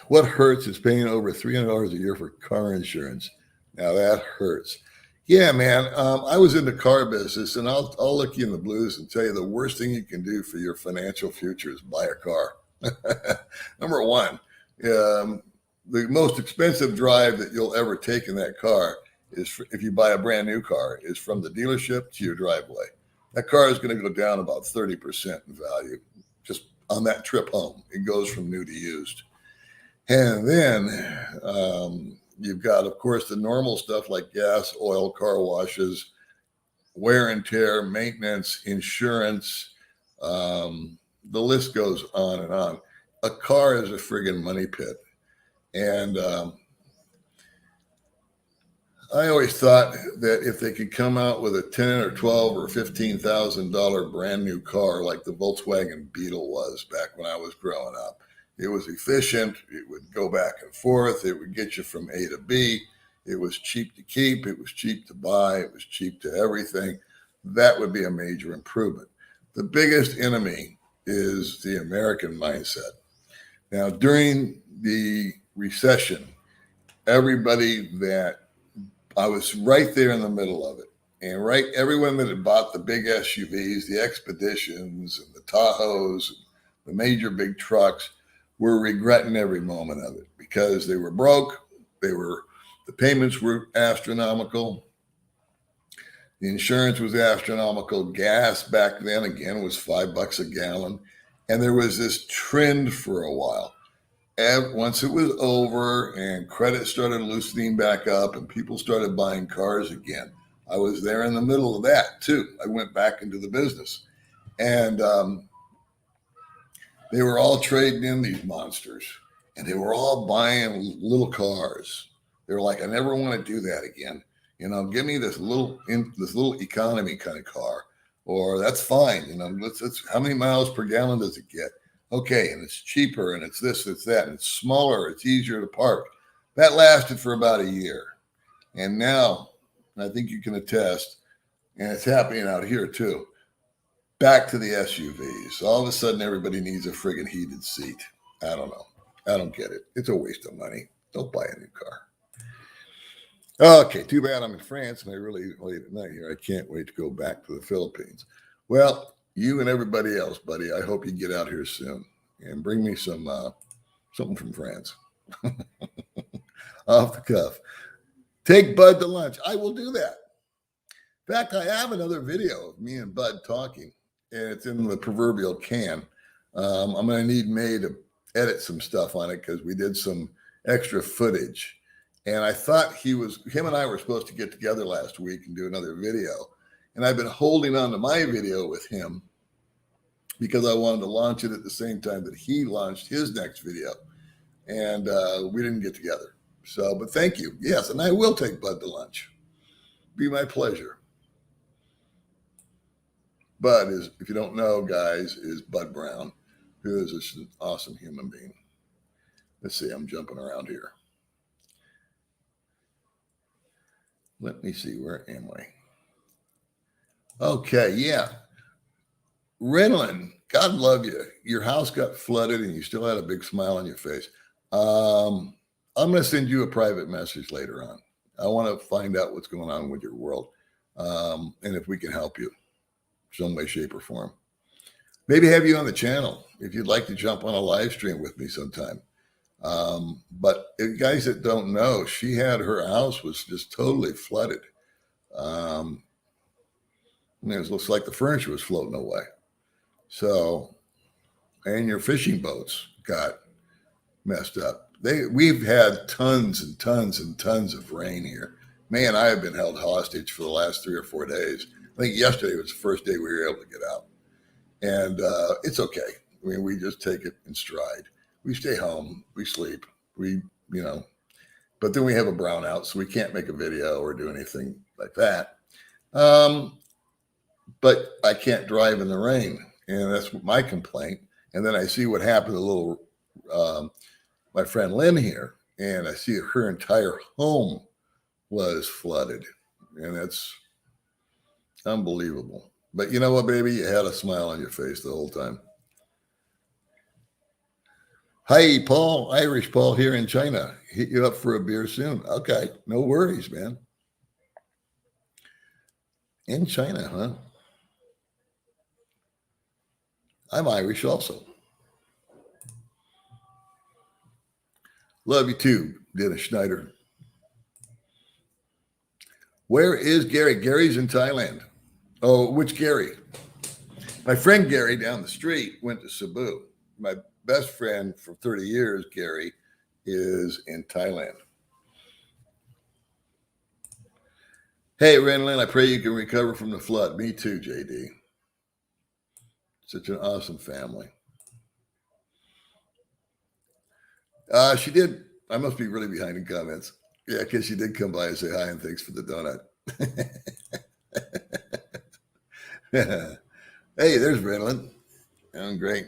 What hurts is paying over $300 a year for car insurance. Now that hurts. Yeah, man. I was in the car business, and I'll look you in the blues and tell you the worst thing you can do for your financial future is buy a car. Number one, the most expensive drive that you'll ever take in that car is if you buy a brand new car, is from the dealership to your driveway. That car is going to go down about 30% in value just on that trip home. It goes from new to used. And then you've got, of course, the normal stuff like gas, oil, car washes, wear and tear, maintenance, insurance. The list goes on and on. A car is a friggin' money pit. And I always thought that if they could come out with a $10 or $12 or $15,000 brand new car like the Volkswagen Beetle was back when I was growing up, it was efficient. It would go back and forth. It would get you from A to B. It was cheap to keep. It was cheap to buy. It was cheap to everything. That would be a major improvement. The biggest enemy is the American mindset. Now, during the recession, everybody that I was right there in the middle of it. And everyone that had bought the big SUVs, the Expeditions and the Tahoes, the major big trucks, were regretting every moment of it because they were broke. The payments were astronomical. The insurance was astronomical. Gas back then, again, was $5 a gallon. And there was this trend for a while. And once it was over and credit started loosening back up and people started buying cars again, I was there in the middle of that too. I went back into the business. And they were all trading in these monsters and they were all buying little cars. They were like, I never want to do that again. You know, give me this little economy kind of car, or that's fine. You know, let's how many miles per gallon does it get? Okay, and it's cheaper, and it's this, it's that, and it's smaller, it's easier to park. That lasted for about a year. And now, I think you can attest, and it's happening out here too, back to the SUVs. All of a sudden, everybody needs a friggin' heated seat. I don't know. I don't get it. It's a waste of money. Don't buy a new car. Okay, too bad I'm in France, and I really late at night here. I can't wait to go back to the Philippines. Well, you and everybody else, buddy, I hope you get out here soon and bring me some something from France. Off the cuff. Take Bud to lunch. I will do that. In fact, I have another video of me and Bud talking, and it's in the proverbial can. I'm going to need May to edit some stuff on it because we did some extra footage. And I thought him and I were supposed to get together last week and do another video. And I've been holding on to my video with him because I wanted to launch it at the same time that he launched his next video. And we didn't get together. So, but thank you. Yes, and I will take Bud to lunch. Be my pleasure. Bud is, if you don't know, guys, is Bud Brown, who is just an awesome human being. Let's see, I'm jumping around here. Let me see, where am I? Okay, yeah. Renlin, God love you. Your house got flooded and you still had a big smile on your face. I'm going to send you a private message later on. I want to find out what's going on with your world and if we can help you some way, shape, or form. Maybe have you on the channel if you'd like to jump on a live stream with me sometime. But guys that don't know, she had her house was just totally flooded. It looks like the furniture was floating away. So, and your fishing boats got messed up. We've had tons and tons and tons of rain here. Man, I have been held hostage for the last 3 or 4 days. I think yesterday was the first day we were able to get out. And it's okay. I mean, we just take it in stride. We stay home, we sleep, but then we have a brownout, so we can't make a video or do anything like that. But I can't drive in the rain, and that's my complaint. And then I see what happened to my friend Lynn here, and I see her entire home was flooded, and that's unbelievable. But you know what, baby? You had a smile on your face the whole time. Hi, Paul, Irish Paul here in China. Hit you up for a beer soon. Okay, no worries, man. In China, huh? I'm Irish also. Love you too, Dennis Schneider. Where is Gary? Gary's in Thailand. Oh, which Gary? My friend Gary down the street went to Cebu. My best friend for 30 years, Gary, is in Thailand. Hey, Renlin, I pray you can recover from the flood. Me too, JD. Such an awesome family. She did. I must be really behind in comments. Yeah, because she did come by and say hi and thanks for the donut. Hey, there's Renlin. I'm great.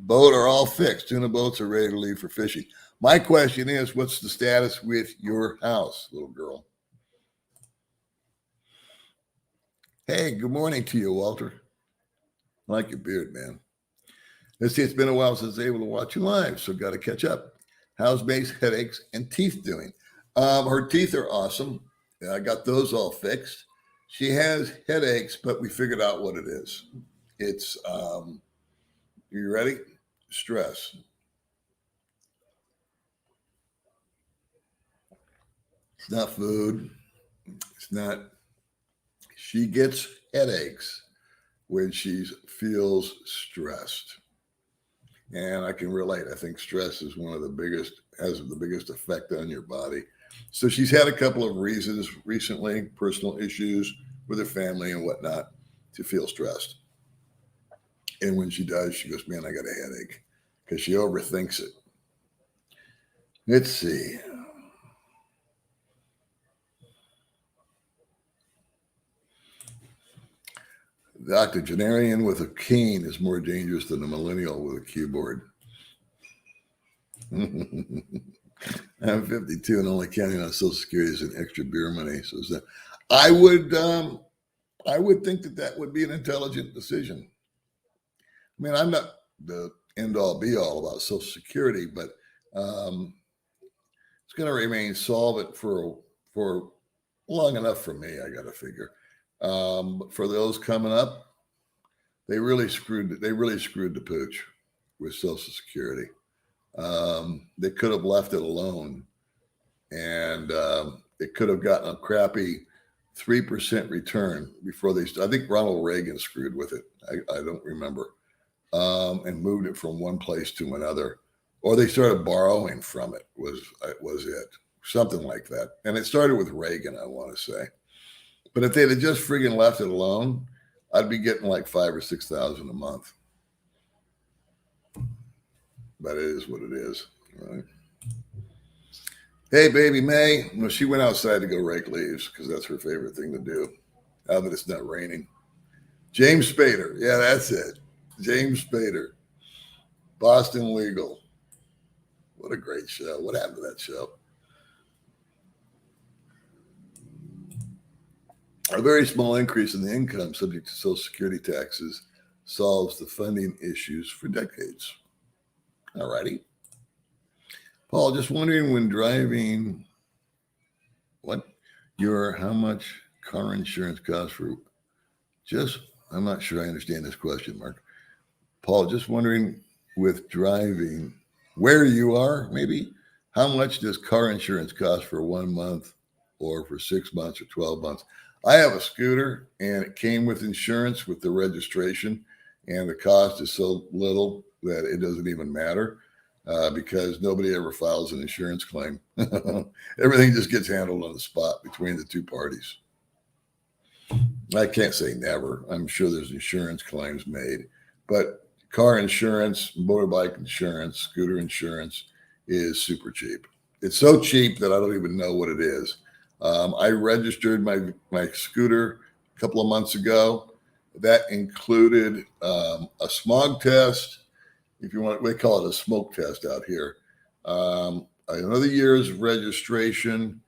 Boat are all fixed. Tuna boats are ready to leave for fishing. My question is, what's the status with your house, little girl? Hey, good morning to you, Walter. I like your beard, man. Let's see, it's been a while since I was able to watch you live, so got to catch up. How's May's headaches and teeth doing? Her teeth are awesome. I got those all fixed. She has headaches, but we figured out what it is. It's, you ready? Stress. It's not food. It's not. She gets headaches when she feels stressed. And I can relate. I think stress is has the biggest effect on your body. So she's had a couple of reasons recently, personal issues with her family and whatnot, to feel stressed. And when she does, she goes, man, I got a headache, because she overthinks it. Let's see. The octogenarian with a cane is more dangerous than a millennial with a keyboard. I'm 52 and only counting on Social Security as an extra beer money. So I would think that would be an intelligent decision. I mean, I'm not the end all be all about Social Security, but it's going to remain solvent for long enough for me. I got to figure. For those coming up, they really screwed the pooch with Social Security. They could have left it alone, and it could have gotten a crappy 3% return before they. I think Ronald Reagan screwed with it. I don't remember, and moved it from one place to another, or they started borrowing from it. Was it something like that? And it started with Reagan, I want to say. But if they'd have just friggin' left it alone, I'd be getting like $5,000 or $6,000 a month. But it is what it is, right? Hey, baby May. Well, she went outside to go rake leaves because that's her favorite thing to do. Now that it's not raining. James Spader. Yeah, that's it. James Spader. Boston Legal. What a great show. What happened to that show? A very small increase in the income subject to Social Security taxes solves the funding issues for decades. All righty. Paul, just wondering when driving, how much car insurance costs for, I'm not sure I understand this question, Mark. Paul, just wondering with driving, where you are, maybe, how much does car insurance cost for 1 month or for 6 months or 12 months? I have a scooter and it came with insurance with the registration, and the cost is so little that it doesn't even matter because nobody ever files an insurance claim. Everything just gets handled on the spot between the two parties. I can't say never. I'm sure there's insurance claims made, but car insurance, motorbike insurance, scooter insurance is super cheap. It's so cheap that I don't even know what it is. I registered my scooter a couple of months ago. That included a smog test. If you want, we call it a smoke test out here. Another year's registration,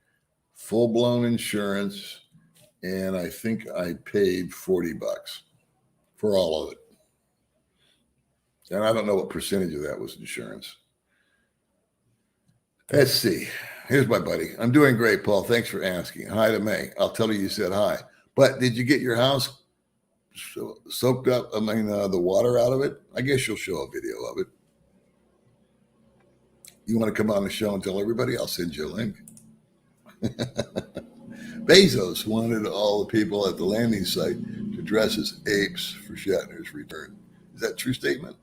full blown insurance, and I think I paid $40 for all of it. And I don't know what percentage of that was insurance. Let's see. Here's my buddy. I'm doing great, Paul. Thanks for asking. Hi to May. I'll tell her you said hi. But did you get your house soaked up? I mean, the water out of it? I guess you'll show a video of it. You want to come on the show and tell everybody? I'll send you a link. Bezos wanted all the people at the landing site to dress as apes for Shatner's return. Is that a true statement?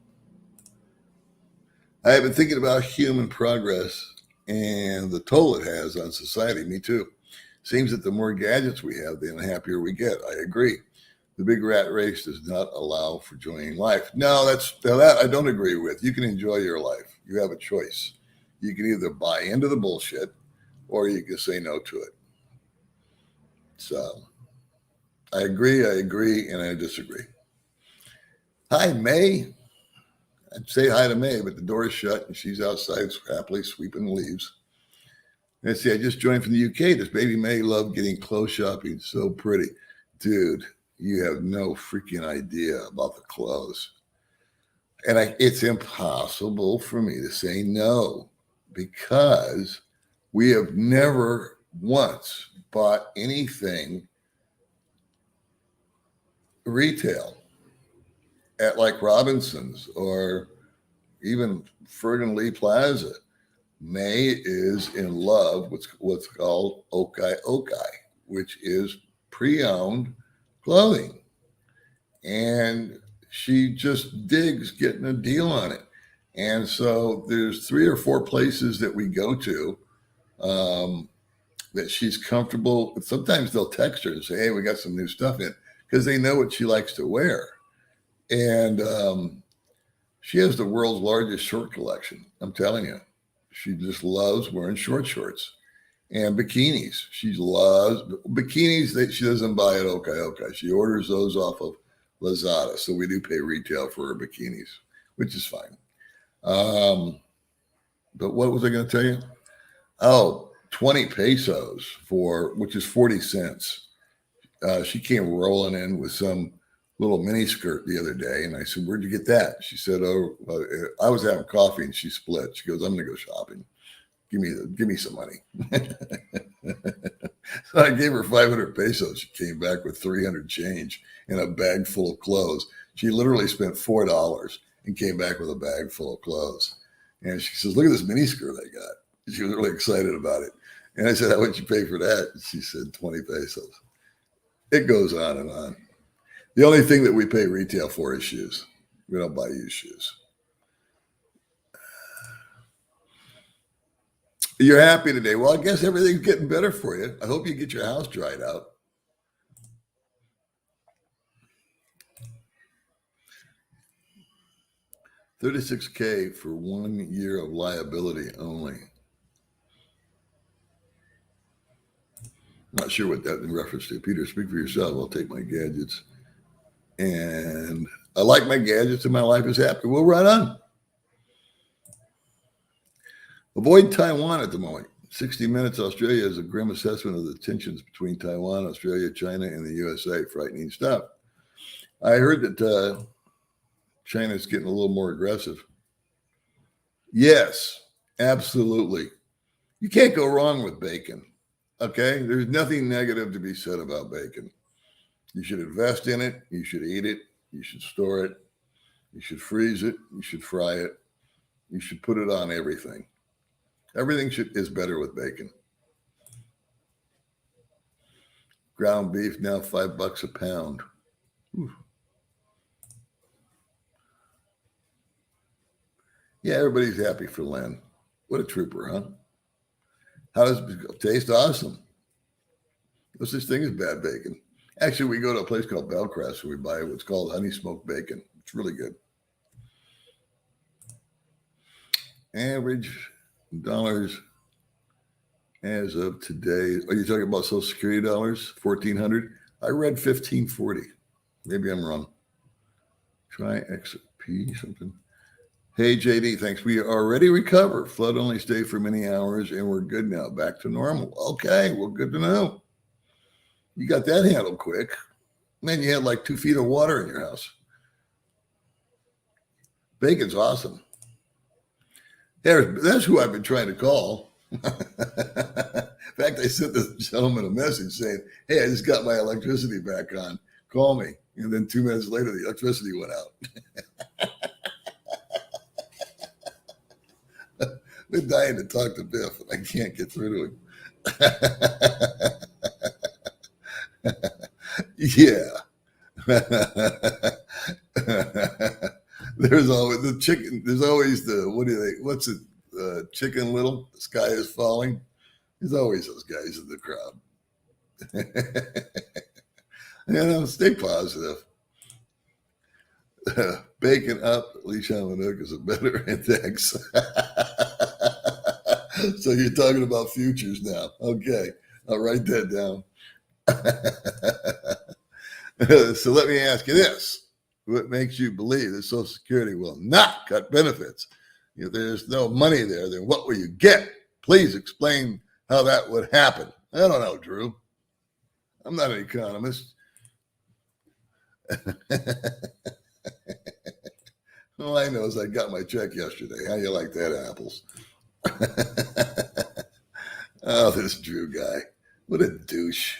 I have been thinking about human progress and the toll it has on society. Me too. Seems that the more gadgets we have, the unhappier we get. I agree. The big rat race does not allow for enjoying life. No, that I don't agree with. You can enjoy your life. You have a choice. You can either buy into the bullshit or you can say no to it. So I agree, and I disagree. Hi, May. I'd say hi to May, but the door is shut and she's outside happily sweeping the leaves. Let's see, I just joined from the UK. Does baby May love getting clothes shopping? So pretty. Dude, you have no freaking idea about the clothes. And it's impossible for me to say no because we have never once bought anything retail at like Robinson's or even Fergus Lee Plaza. May is in love with what's called Okai, which is pre-owned clothing. And she just digs getting a deal on it. And so there's 3 or 4 places that we go to that she's comfortable. Sometimes they'll text her and say, hey, we got some new stuff in, because they know what she likes to wear. And she has the world's largest short collection. I'm telling you, she just loves wearing shorts and bikinis. She loves bikinis that she doesn't buy at Okai. She orders those off of Lazada. So we do pay retail for her bikinis, which is fine. But what was I going to tell you? Oh, 20 pesos which is 40 cents. She came rolling in with some little mini skirt the other day. And I said, where'd you get that? She said, I was having coffee and she split. She goes, I'm going to go shopping. Give me some money. So I gave her 500 pesos. She came back with 300 change and a bag full of clothes. She literally spent $4 and came back with a bag full of clothes. And she says, look at this mini skirt I got. She was really excited about it. And I said, how much you pay for that? And she said, 20 pesos. It goes on and on. The only thing that we pay retail for is shoes. We don't buy used shoes. You're happy today. Well, I guess everything's getting better for you. I hope you get your house dried out. $36K for 1 year of liability only. Not sure what that in reference to. Peter, speak for yourself. I'll take my gadgets. And I like my gadgets and my life is happy. Well, right on. Avoid Taiwan at the moment. 60 Minutes Australia has a grim assessment of the tensions between Taiwan, Australia, China, and the USA. Frightening stuff. I heard that China's getting a little more aggressive. Yes, absolutely. You can't go wrong with bacon. Okay? There's nothing negative to be said about bacon. You should invest in it. You should eat it. You should store it. You should freeze it. You should fry it. You should put it on everything. Everything is better with bacon. Ground beef now $5 a pound. Ooh. Yeah, everybody's happy for Len. What a trooper, huh? How does it taste? Awesome. No such thing as bad bacon. Actually, we go to a place called Bellcrest and we buy what's called honey smoked bacon. It's really good. Average dollars as of today. Are you talking about Social Security dollars? 1,400. I read 1,540. Maybe I'm wrong. Try XP something. Hey JD, thanks. We already recovered. Flood only stayed for many hours, and we're good now. Back to normal. Okay, well, good to know. You got that handled quick. Man, you had like 2 feet of water in your house. Bacon's awesome. That's who I've been trying to call. In fact, I sent this gentleman a message saying, hey, I just got my electricity back on. Call me. And then 2 minutes later, the electricity went out. Been dying to talk to Biff, and I can't get through to him. Yeah. There's always the chicken. There's always the, what's it? Chicken Little, the sky is falling. There's always those guys in the crowd. Stay positive. Bacon up, Lee Shamanook is a better index. So you're talking about futures now. Okay, I'll write that down. So let me ask you this. What makes you believe that Social Security will not cut benefits? If there's no money there, then what will you get? Please explain how that would happen. I don't know, Drew. I'm not an economist. All I know is I got my check yesterday. How you like that, apples? Oh, this Drew guy. What a douche.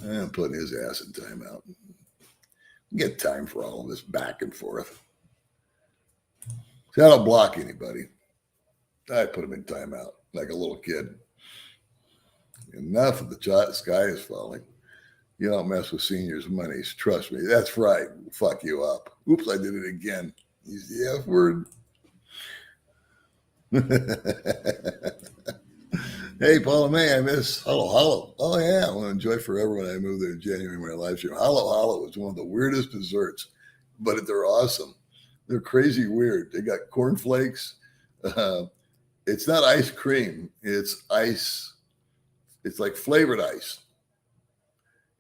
I'm putting his ass in timeout. Get time for all of this back and forth. See, I don't block anybody. I put him in timeout like a little kid. Enough of the sky is falling. You don't mess with seniors' monies. Trust me. That's right. We'll fuck you up. Oops, I did it again. Use the F word. Hey, Paula May, I miss Hollow Hollow. Oh, yeah. I want to enjoy forever when I moved there in January when I live stream. Hollow Hollow is one of the weirdest desserts, but they're awesome. They're crazy weird. They got cornflakes. It's not ice cream. It's ice. It's like flavored ice.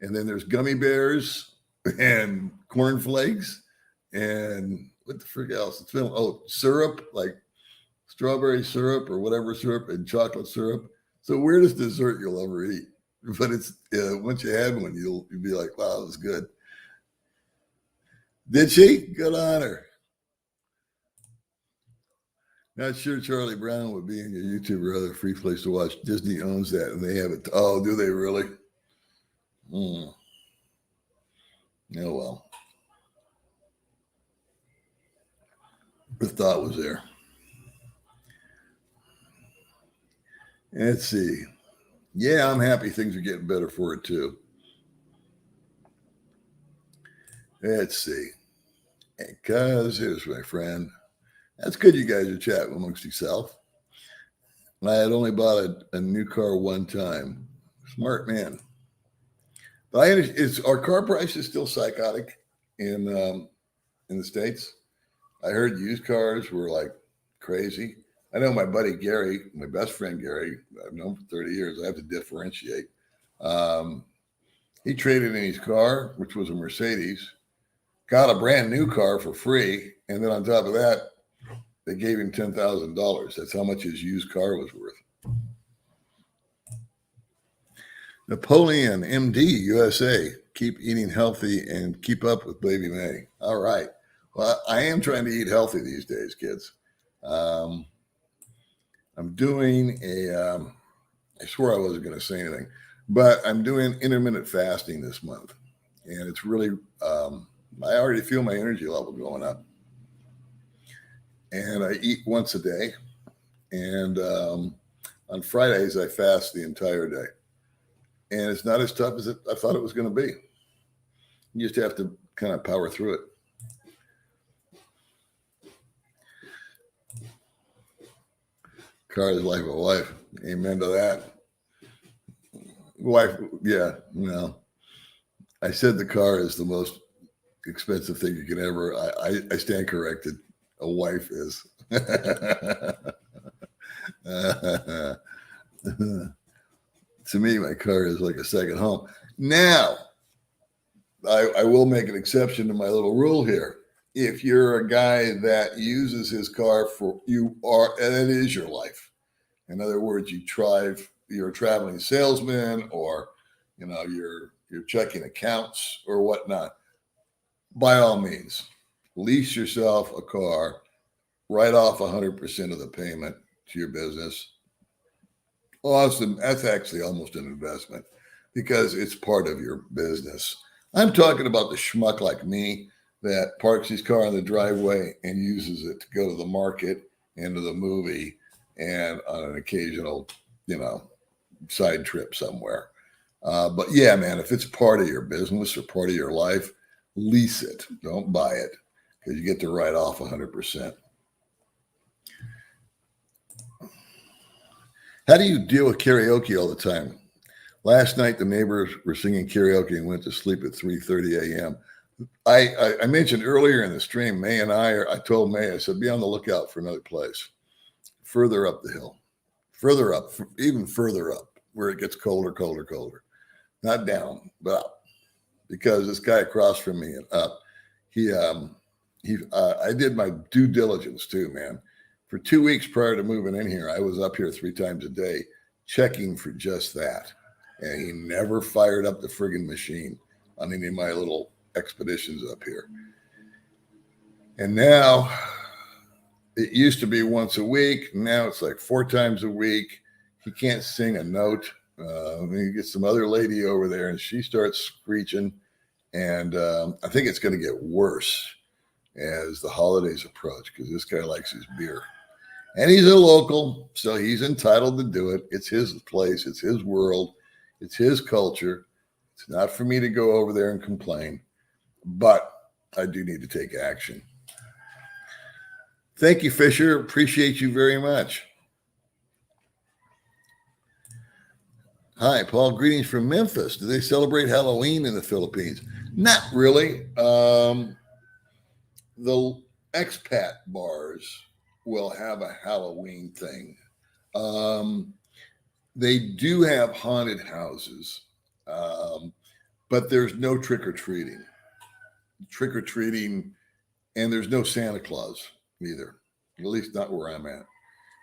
And then there's gummy bears and cornflakes and what the frick else? It's been, syrup, like strawberry syrup or whatever syrup and chocolate syrup. It's the weirdest dessert you'll ever eat. But it's once you had one, you'll be like, wow, it was good. Did she? Good on her. Not sure Charlie Brown would be in your YouTube or other free place to watch. Disney owns that and they have it. Oh, do they really? Oh, well. The thought was there. Let's see. Yeah, I'm happy things are getting better for it too. Let's see. Because here's my friend. That's good you guys are chatting amongst yourself. I had only bought a new car one time. Smart man. But I understand, our car price is still psychotic in the States. I heard used cars were like crazy. I know my buddy Gary, my best friend Gary, I've known for 30 years. I have to differentiate. He traded in his car, which was a Mercedes, got a brand new car for free. And then on top of that, they gave him $10,000. That's how much his used car was worth. Napoleon, MD, USA. Keep eating healthy and keep up with Baby May. All right. Well, I am trying to eat healthy these days, kids. I'm doing I swore I wasn't going to say anything, but I'm doing intermittent fasting this month. And it's really, I already feel my energy level going up. And I eat once a day. And on Fridays, I fast the entire day. And it's not as tough as I thought it was going to be. You just have to kind of power through it. car is like a wife. Amen to that. Wife, yeah, no. I said the car is the most expensive thing you can ever. I stand corrected. A wife is. To me, my car is like a second home. Now, I will make an exception to my little rule here. If you're a guy that uses his car and it is your life. In other words, you're a traveling salesman, or you're checking accounts or whatnot. By all means, lease yourself a car, write off 100% of the payment to your business. Awesome. That's actually almost an investment because it's part of your business. I'm talking about the schmuck like me that parks his car in the driveway and uses it to go to the market and to the movie and on an occasional, side trip somewhere. But yeah, man, if it's part of your business or part of your life, lease it. Don't buy it because you get to write off 100%. How do you deal with karaoke all the time? Last night, the neighbors were singing karaoke and went to sleep at 3:30 a.m. I mentioned earlier in the stream, I told May, I said, be on the lookout for another place further up the hill, further up, even further up where it gets colder. Not down, but up. Because this guy across from me and up, I did my due diligence too, man. For 2 weeks prior to moving in here, I was up here 3 times a day checking for just that. And he never fired up the friggin' machine on any of my little expeditions up here. And now it used to be once a week. Now it's like 4 times a week. He can't sing a note. You get some other lady over there and she starts screeching. And I think it's going to get worse as the holidays approach because this guy likes his beer. And he's a local, so he's entitled to do it. It's his place. It's his world. It's his culture. It's not for me to go over there and complain, but I do need to take action. Thank you, Fisher. Appreciate you very much. Hi, Paul. Greetings from Memphis. Do they celebrate Halloween in the Philippines? Not really. The Expat bars will have a Halloween thing. They do have haunted houses, but there's no trick-or-treating. And there's no Santa Claus either, at least not where I'm at.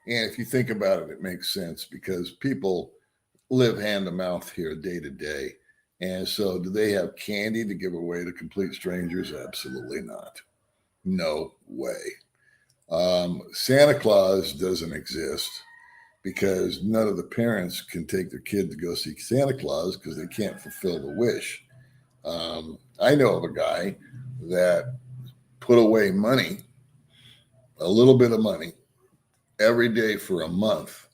And if you think about it, it makes sense because people live hand to mouth here day to day. And so do they have candy to give away to complete strangers? Absolutely not. No way. Santa Claus doesn't exist because none of the parents can take their kid to go see Santa Claus because they can't fulfill the wish. I know of a guy that put away money, a little bit of money, every day for a month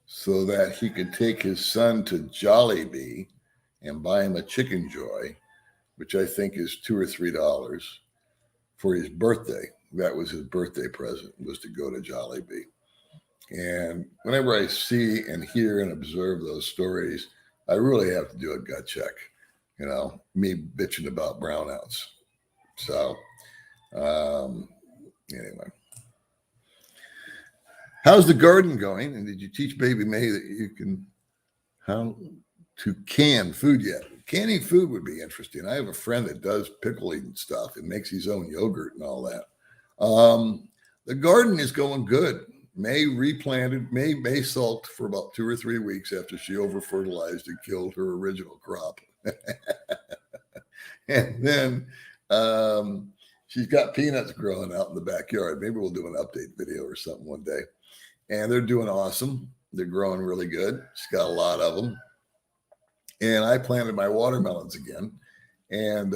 so that he could take his son to Jollibee and buy him a Chicken Joy, which I think is $2 or $3 for his birthday. That was his birthday present, was to go to Jollibee. And whenever I see and hear and observe those stories, I really have to do a gut check, me bitching about brownouts. So anyway, how's the garden going? And did you teach baby May that how to can food yet? Canning food would be interesting. I have a friend that does pickling stuff and makes his own yogurt and all that. The garden is going good. May replanted, May sulked for about 2 or 3 weeks after she over-fertilized and killed her original crop. And then she's got peanuts growing out in the backyard. Maybe we'll do an update video or something one day. And they're doing awesome. They're growing really good. She's got a lot of them. And I planted my watermelons again. And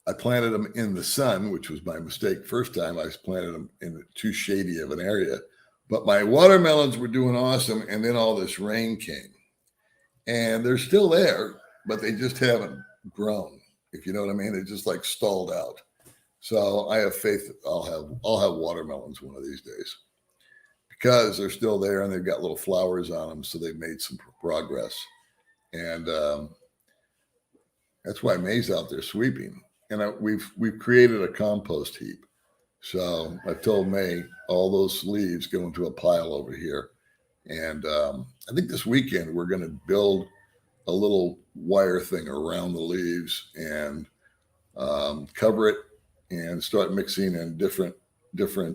I planted them in the sun, which was my mistake. First time I planted them in too shady of an area. But my watermelons were doing awesome. And then all this rain came. And they're still there, but they just haven't grown. If you know what I mean. They just like stalled out. So I have faith that I'll have watermelons one of these days. because they're still there and they've got little flowers on them. So they've made some progress. And that's why May's out there sweeping. And we've created a compost heap. So I told May all those leaves go into a pile over here. And I think this weekend we're going to build a little wire thing around the leaves and cover it and start mixing in different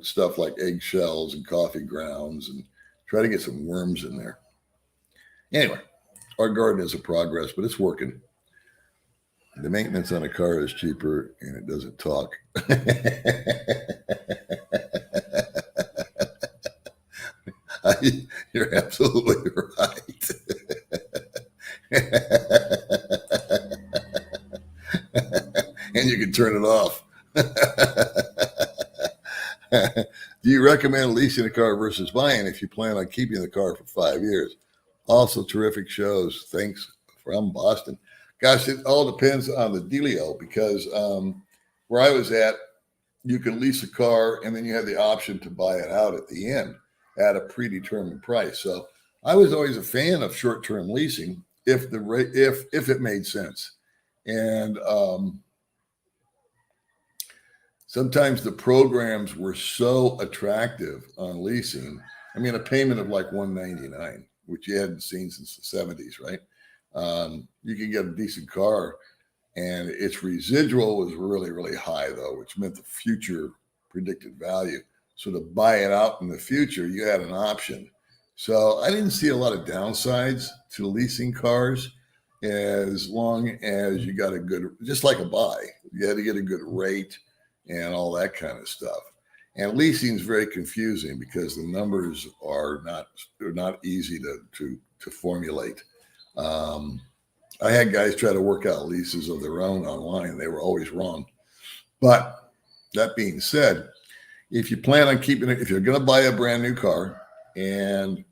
stuff like eggshells and coffee grounds and try to get some worms in there. Anyway, our garden is a progress, but it's working. The maintenance on a car is cheaper and it doesn't talk. You're absolutely right. And you can turn it off. Do you recommend leasing a car versus buying if you plan on keeping the car for 5 years? Also, terrific shows. Thanks from Boston. Gosh, it all depends on the dealio because where I was at, you can lease a car and then you have the option to buy it out at the end at a predetermined price. So I was always a fan of short-term leasing if it made sense. And sometimes the programs were so attractive on leasing. I mean, a payment of like $199, which you hadn't seen since the 70s, right? You can get a decent car, and its residual was really, really high, though, which meant the future predicted value. So to buy it out in the future, you had an option. So I didn't see a lot of downsides to leasing cars as long as you got a good, just like a buy, you had to get a good rate and all that kind of stuff. And leasing is very confusing because the numbers are not easy to formulate. I had guys try to work out leases of their own online. They were always wrong. But that being said, if you plan on keeping it, if you're going to buy a brand new car and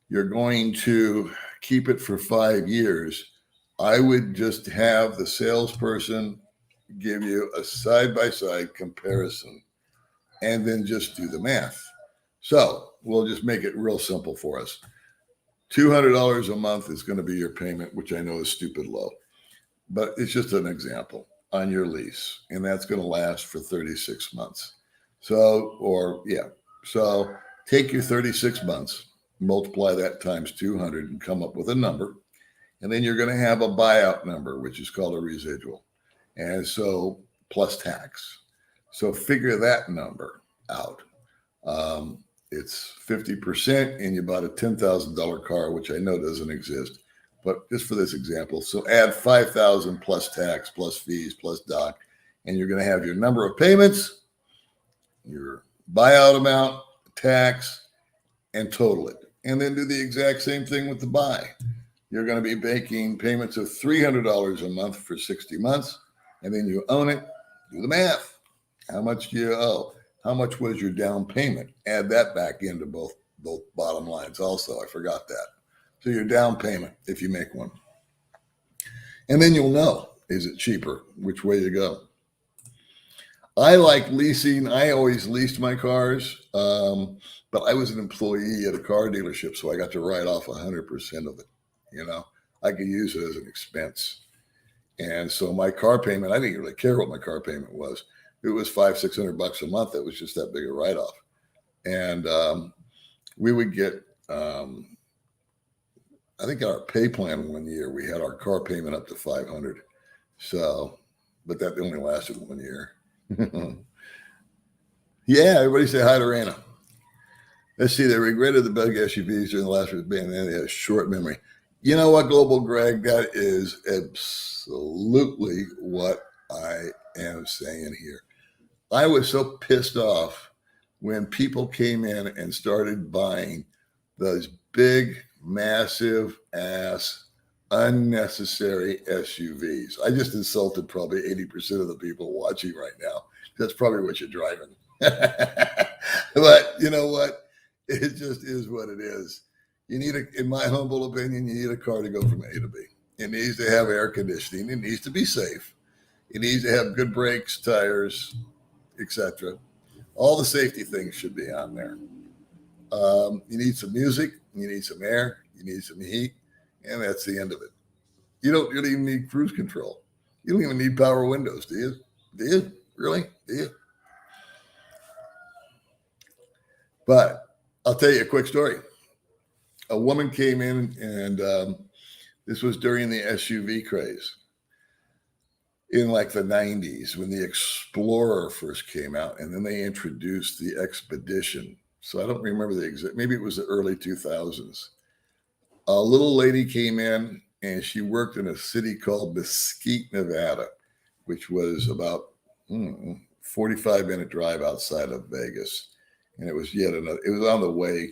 you're going to keep it for 5 years, I would just have the salesperson give you a side-by-side comparison and then just do the math. So we'll just make it real simple for us. $200 a month is going to be your payment, which I know is stupid low, but it's just an example on your lease, and that's going to last for 36 months. So take your 36 months, multiply that times 200 and come up with a number, and then you're going to have a buyout number, which is called a residual, and so plus tax. So figure that number out. It's 50% and you bought a $10,000 car, which I know doesn't exist, but just for this example. So add $5,000 plus tax, plus fees, plus doc, and you're going to have your number of payments, your buyout amount, tax, and total it. And then do the exact same thing with the buy. You're going to be making payments of $300 a month for 60 months, and then you own it. Do the math. How much do you owe? How much was your down payment? Add that back into both bottom lines also. I forgot that. So your down payment, if you make one. And then you'll know, is it cheaper? Which way to go? I like leasing. I always leased my cars, but I was an employee at a car dealership, so I got to write off 100% of it. You know, I could use it as an expense. And so my car payment, I didn't really care what my car payment was. It was $500-600 a month. It was just that big a write-off. And we would get, I think our pay plan one year, we had our car payment up to $500. So, but that only lasted 1 year. Yeah, everybody say hi to Raina. Let's see, they regretted the bug SUVs during the last band, and they had a short memory. You know what, Global Greg, that is absolutely what I am saying here. I was so pissed off when people came in and started buying those big, massive ass, unnecessary SUVs. I just insulted probably 80% of the people watching right now. That's probably what you're driving. But you know what? It just is what it is. You need in my humble opinion, you need a car to go from A to B. It needs to have air conditioning. It needs to be safe. It needs to have good brakes, tires, etc. All the safety things should be on there. You need some music, you need some air, you need some heat, and that's the end of it. You don't really even need cruise control. You don't even need power windows, do you? Do you? Really? Do you? But I'll tell you a quick story. A woman came in, and this was during the SUV craze in like the 90s when the Explorer first came out, and then they introduced the Expedition. So I don't remember the exact, maybe it was the early 2000s. A little lady came in, and she worked in a city called Mesquite, Nevada, which was about 45-minute drive outside of Vegas. And it was yet another, it was on the way.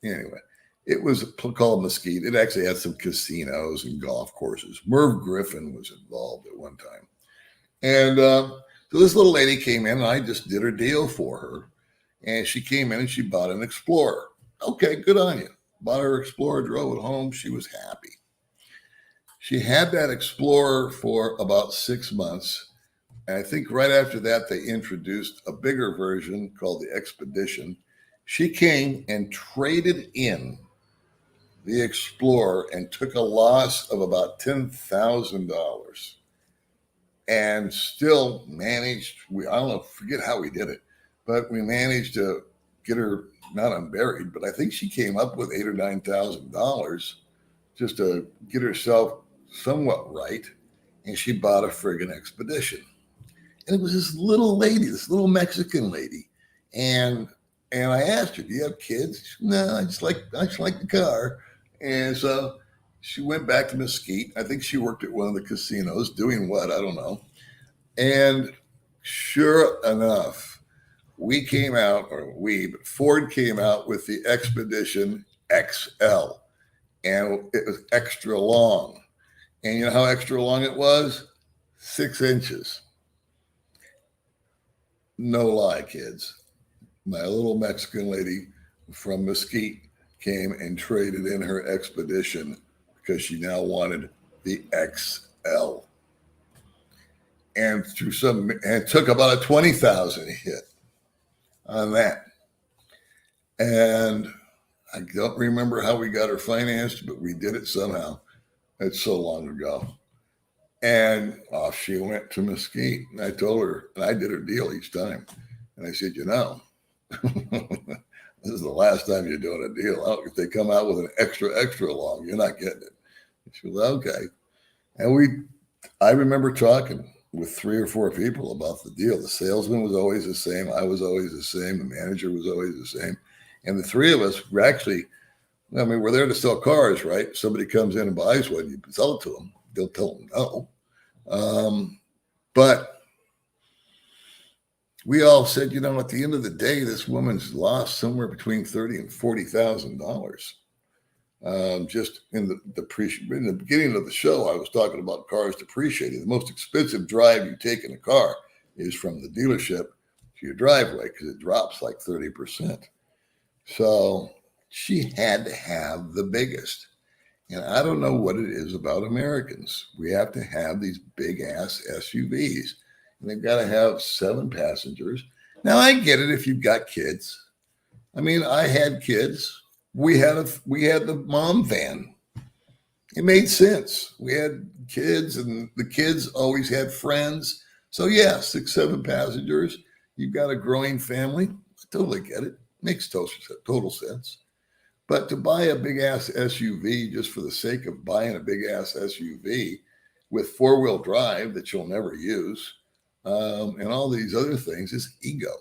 Anyway, it was called Mesquite. It actually had some casinos and golf courses. Merv Griffin was involved at one time. And so this little lady came in, and I just did her deal for her. And she came in and she bought an Explorer. Okay, good on you. Bought her Explorer, drove it home. She was happy. She had that Explorer for about 6 months. And I think right after that, they introduced a bigger version called the Expedition. She came and traded in the Explorer and took a loss of about $10,000 and still managed, I don't know, forget how we did it, but we managed to get her not unburied, but I think she came up with $8,000 or $9,000 just to get herself somewhat right. And she bought a friggin' Expedition. And it was this little lady, this little Mexican lady. And I asked her, do you have kids? She said, no, I just like the car. And so she went back to Mesquite. I think she worked at one of the casinos doing what? I don't know. And sure enough, Ford came out with the Expedition XL. And it was extra long. And you know how extra long it was? 6 inches. No lie, kids. My little Mexican lady from Mesquite came and traded in her Expedition because she now wanted the XL. And it took about a 20,000 hit on that. And I don't remember how we got her financed, but we did it somehow. It's so long ago. And off she went to Mesquite. And I told her, and I did her deal each time. And I said, this is the last time you're doing a deal. If they come out with an extra long, you're not getting it. She was okay. And I remember talking with 3 or 4 people about the deal. The salesman was always the same. I was always the same. The manager was always the same. And the 3 of us were actually, we're there to sell cars, right? Somebody comes in and buys one, you sell it to them. They'll tell them no. But we all said, at the end of the day, this woman's lost somewhere between $30,000 and $40,000. Just in the beginning of the show, I was talking about cars depreciating. The most expensive drive you take in a car is from the dealership to your driveway because it drops like 30%. So she had to have the biggest. And I don't know what it is about Americans. We have to have these big ass SUVs. And they've got to have 7 passengers. Now I get it if you've got kids. I had kids. We had the mom van. It made sense. We had kids, and the kids always had friends. So yeah, 6, 7 passengers. You've got a growing family. I totally get it. Makes total sense. But to buy a big ass SUV just for the sake of buying a big ass SUV with 4-wheel drive that you'll never use, and all these other things is ego.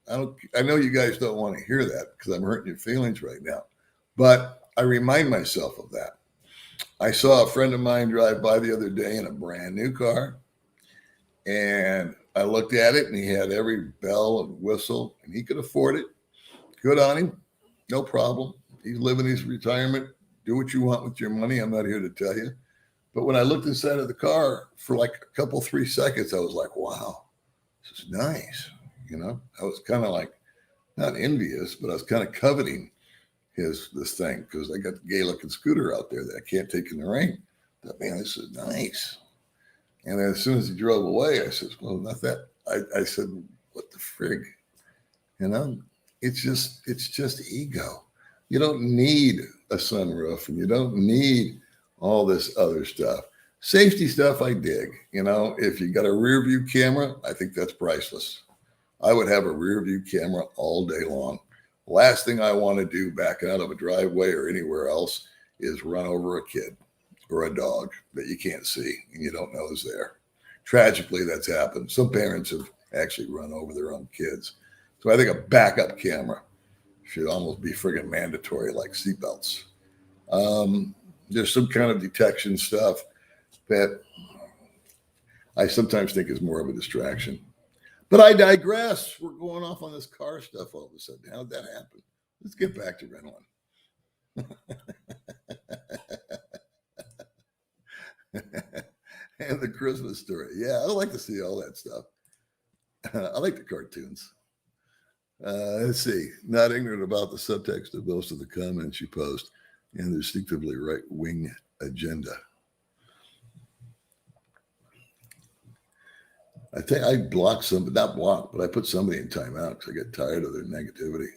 I know you guys don't want to hear that because I'm hurting your feelings right now, but I remind myself of that. I saw a friend of mine drive by the other day in a brand new car, and I looked at it, and he had every bell and whistle, and he could afford it. Good on him. No problem. He's living his retirement. Do what you want with your money. I'm not here to tell you. But when I looked inside of the car for like a couple, 3 seconds, I was like, wow, this is nice. I was kind of like, not envious, but I was kind of coveting this thing because I got the gay looking scooter out there that I can't take in the rain. I thought, man, this is nice. And then as soon as he drove away, I said, well, not that. I said, what the frig? It's just ego. You don't need a sunroof and you don't need all this other stuff. Safety stuff, I dig. You know, if you got a rear view camera, I think that's priceless. I would have a rear view camera all day long. Last thing I want to do backing out of a driveway or anywhere else is run over a kid or a dog that you can't see and you don't know is there. Tragically, that's happened. Some parents have actually run over their own kids. So I think a backup camera should almost be friggin' mandatory, like seatbelts. There's some kind of detection stuff that I sometimes think is more of a distraction. But I digress. We're going off on this car stuff all of a sudden. How did that happen? Let's get back to rental. And the Christmas story. Yeah, I like to see all that stuff. I like the cartoons. Let's see. Not ignorant about the subtext of most of the comments you post and the distinctively right-wing agenda. I think I blocked some, not blocked, but I put somebody in timeout because I get tired of their negativity.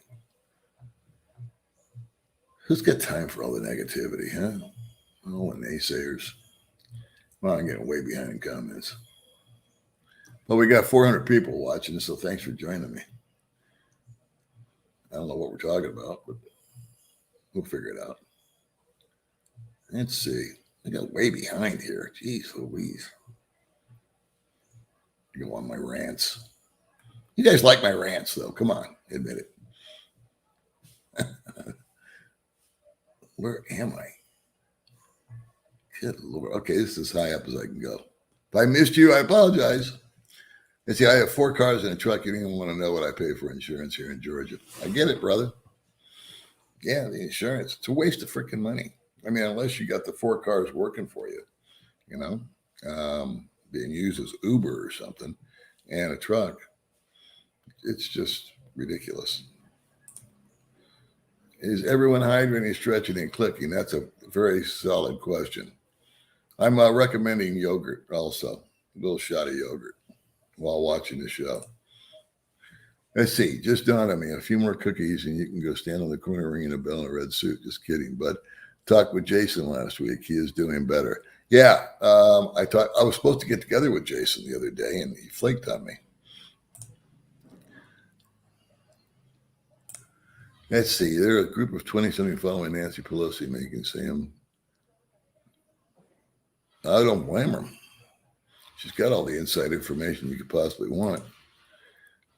Who's got time for all the negativity, huh? All the naysayers. Well, I'm getting way behind in comments. Well, we got 400 people watching, so thanks for joining me. I don't know what we're talking about, but we'll figure it out. Let's see. I got way behind here. Jeez Louise. You want my rants. You guys like my rants, though. Come on, admit it. Where am I? Good Lord. Okay, this is as high up as I can go. If I missed you, I apologize. And see, I have 4 cars and a truck. You don't even want to know what I pay for insurance here in Georgia. I get it, brother. Yeah, the insurance. It's a waste of freaking money. I mean, unless you got the 4 cars working for you, you know, being used as Uber or something, and a truck. It's just ridiculous. Is everyone hydrating, stretching, and clicking? That's a very solid question. I'm recommending yogurt also, a little shot of yogurt while watching the show. Let's see, just dawned on me, a few more cookies and you can go stand on the corner ringing a bell in a red suit. Just kidding. But talked with Jason last week. He is doing better. Yeah, I was supposed to get together with Jason the other day and he flaked on me. Let's see, there are a group of 20-something following Nancy Pelosi making Sam. I don't blame her. She's got all the inside information you could possibly want.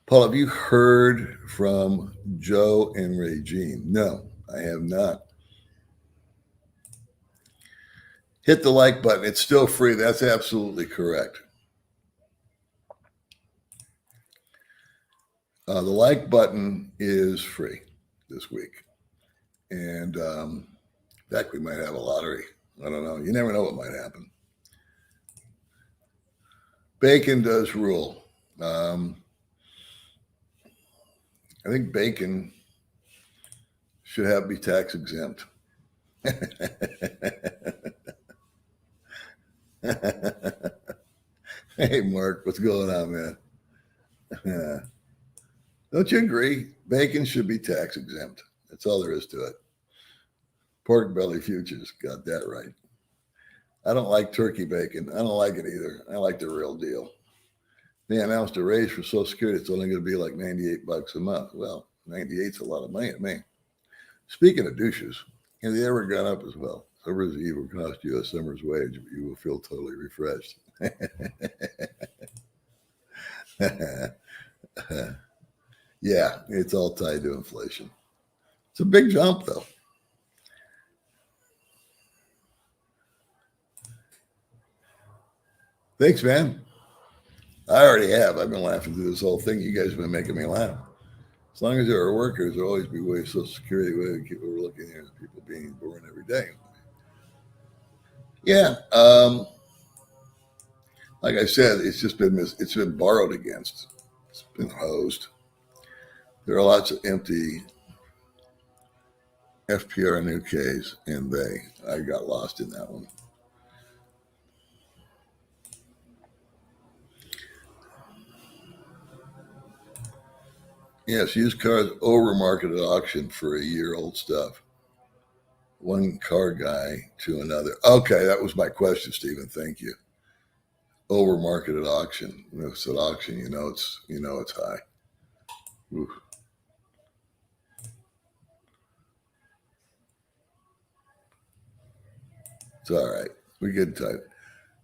Paul, have you heard from Joe and Regine? No, I have not. Hit the like button. It's still free. That's absolutely correct. The like button is free this week. And in fact, we might have a lottery. I don't know. You never know what might happen. Bacon does rule. I think bacon should be tax exempt. Hey, Mark, what's going on, man? Don't you agree? Bacon should be tax exempt. That's all there is to it. Pork belly futures, got that right. I don't like turkey bacon. I don't like it either. I like the real deal. They announced a raise for Social Security. It's only going to be like $98 a month. Well, 98's a lot of money to me. Speaking of douches, have they ever gone up as well? Summer's Eve will cost you a summer's wage, but you will feel totally refreshed. Yeah, it's all tied to inflation. It's a big jump, though. Thanks, man. I already have. I've been laughing through this whole thing. You guys have been making me laugh. As long as there are workers, there'll always be ways Social Security, way people are looking here at people being born every day. Yeah. Like I said, it's been borrowed against. It's been hosed. There are lots of empty FPR and UKs, and I got lost in that one. Yes, used cars over market at auction for a year-old stuff. One car guy to another. Okay, that was my question, Stephen. Thank you. Over market at auction. If it's at auction, it's high. Oof. It's all right. We get tight.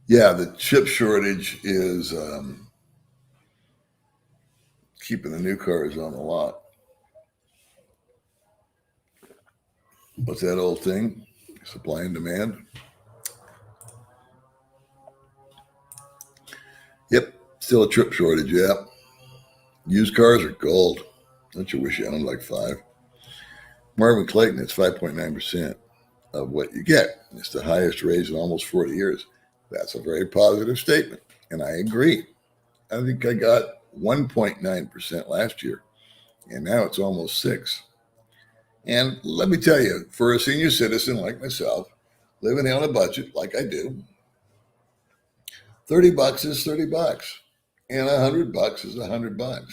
Yeah, the chip shortage is keeping the new cars on the lot. What's that old thing? Supply and demand. Yep, still a chip shortage. Yeah, used cars are gold. Don't you wish you owned like 5? Marvin Clayton, it's 5.9% of what you get. It's the highest raise in almost 40 years. That's a very positive statement, and I agree. I think I got 1.9% last year, and now it's almost 6. And let me tell you, for a senior citizen like myself, living on a budget like I do, $30 is $30, and $100 is $100.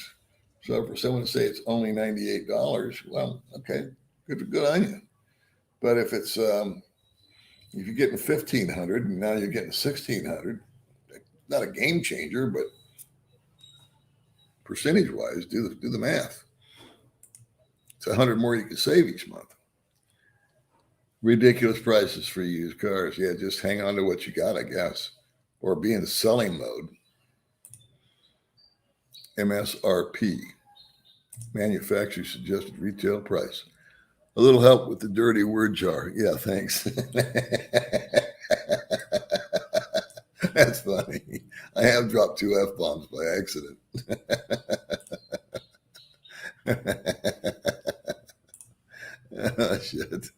So for someone to say it's only $98, well, okay, good on you. But if you're getting 1,500 and now you're getting 1,600, not a game changer, but percentage wise, do the math. It's 100 more you can save each month. Ridiculous prices for used cars. Yeah, just hang on to what you got, I guess, or be in selling mode. MSRP, manufacturer suggested retail price. A little help with the dirty word jar. Yeah, thanks. That's funny. I have dropped 2 F-bombs by accident. Oh, shit.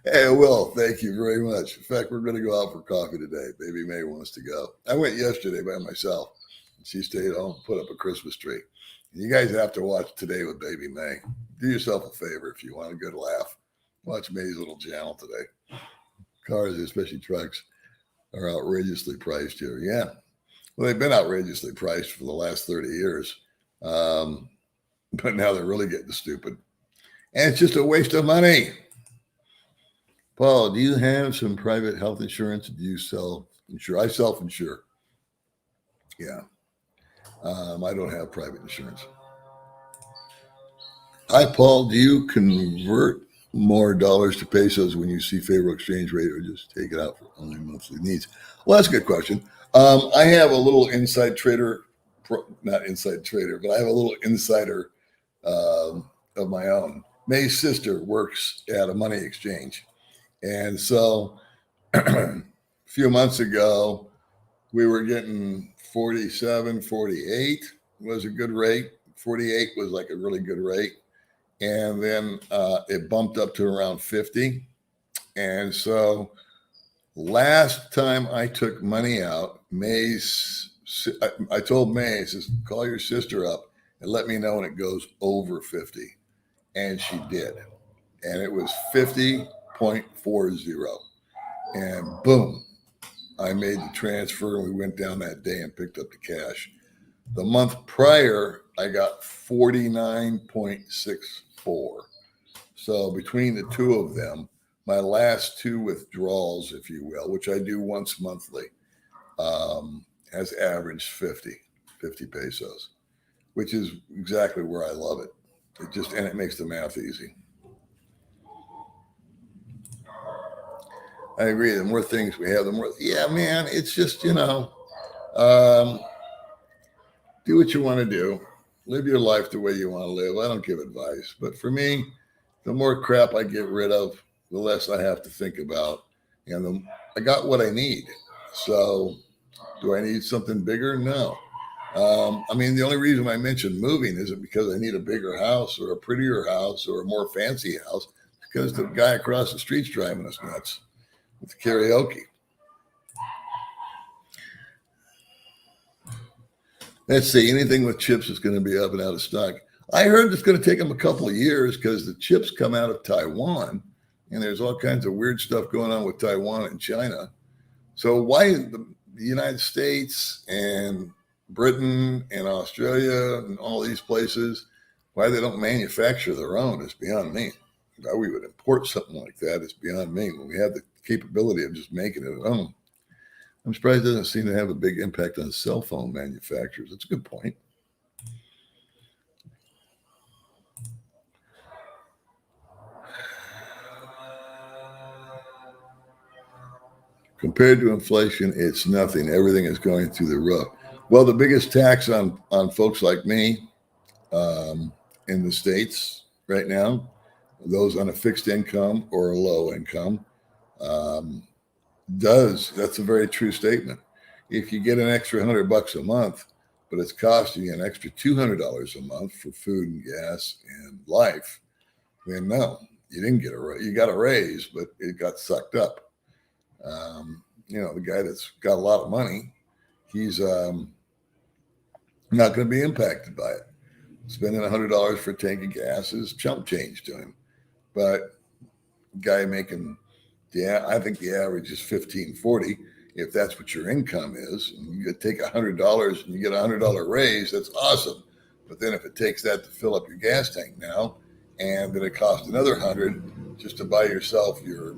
Hey, Will, thank you very much. In fact, we're going to go out for coffee today. Baby May wants to go. I went yesterday by myself. She stayed home, put up a Christmas tree. And you guys have to watch Today with Baby May. Do yourself a favor if you want a good laugh. Watch May's little channel today. Cars, especially trucks, are outrageously priced here. Yeah. Well, they've been outrageously priced for the last 30 years. But now they're really getting stupid. And it's just a waste of money. Paul, do you have some private health insurance? Do you self-insure? I self-insure. Yeah. I don't have private insurance. Hi, Paul. Do you convert more dollars to pesos when you see favorable exchange rate, or just take it out for only monthly needs? Well, that's a good question. I have a little inside trader, not inside trader, but I have a little insider of my own. May's sister works at a money exchange. And so a few months ago, we were getting 47, 48 was a good rate. 48 was like a really good rate. And then it bumped up to around 50. And so last time I took money out, I told May, I says, call your sister up and let me know when it goes over 50. And she did. And it was 50.40. And boom, I made the transfer, and we went down that day and picked up the cash. The month prior, I got 49.64. So between the two of them, my last 2 withdrawals, if you will, which I do once monthly, has averaged 50 pesos, which is exactly where I love it. And it makes the math easy. I agree. The more things we have, the more, yeah, man, it's just, do what you want to do. Live your life the way you want to live. I don't give advice. But for me, the more crap I get rid of, the less I have to think about. And I got what I need. So do I need something bigger? No. The only reason I mentioned moving isn't because I need a bigger house or a prettier house or a more fancy house, because the guy across the street's driving us nuts with the karaoke. Let's see, anything with chips is going to be up and out of stock. I heard it's going to take them a couple of years because the chips come out of Taiwan, and there's all kinds of weird stuff going on with Taiwan and China. So why the United States and Britain and Australia and all these places, Why they don't manufacture their own is beyond me. Why we would import something like that is beyond me when we have the capability of just making it at home. I'm surprised it doesn't seem to have a big impact on cell phone manufacturers. That's a good point. Compared to inflation, it's nothing. Everything is going through the roof. Well, the biggest tax on folks like me in the States right now, those on a fixed income or a low income, that's a very true statement. If you get an extra $100 a month, but it's costing you an extra $200 a month for food and gas and life, then no, you didn't get a raise. You got a raise, but it got sucked up. The guy that's got a lot of money, he's not going to be impacted by it. Spending $100 for a tank of gas is chump change to him. But guy making, I think the average is $1,540. If that's what your income is, and you take $100 and you get a $100 raise, that's awesome. But then if it takes that to fill up your gas tank now, and then it costs another $100 just to buy yourself your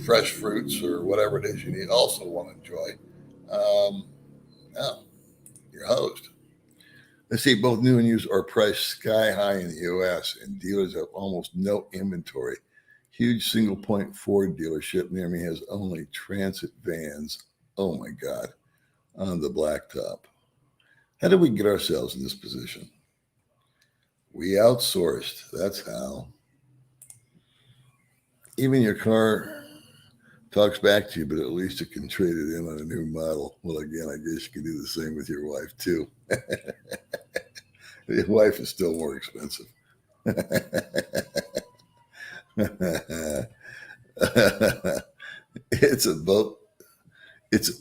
fresh fruits or whatever it is you need, also want to enjoy, no, you're hosed. Let's see, both new and used are priced sky high in the U.S. and dealers have almost no inventory. Huge single point Ford dealership near me has only transit vans. Oh my God, on the blacktop. How did we get ourselves in this position? We outsourced. That's how. Even your car talks back to you, but at least it can trade it in on a new model. Well, again, I guess you can do the same with your wife too. Your wife is still more expensive. It's a boat. It's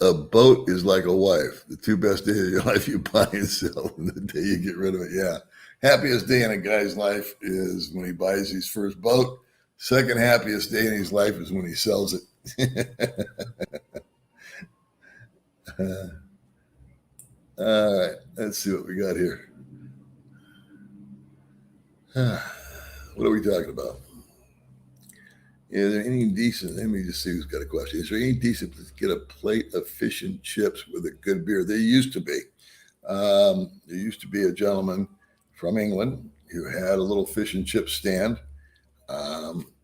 a boat is like a wife. The two best days of your life you buy and sell, and the day you get rid of it. Yeah. Happiest day in a guy's life is when he buys his first boat. Second happiest day in his life is when he sells it. All right, let's see what we got here. What are we talking about? Is there any decent? Let me just see who's got a question. Is there any decent to get a plate of fish and chips with a good beer? There used to be. There used to be a gentleman from England who had a little fish and chip stand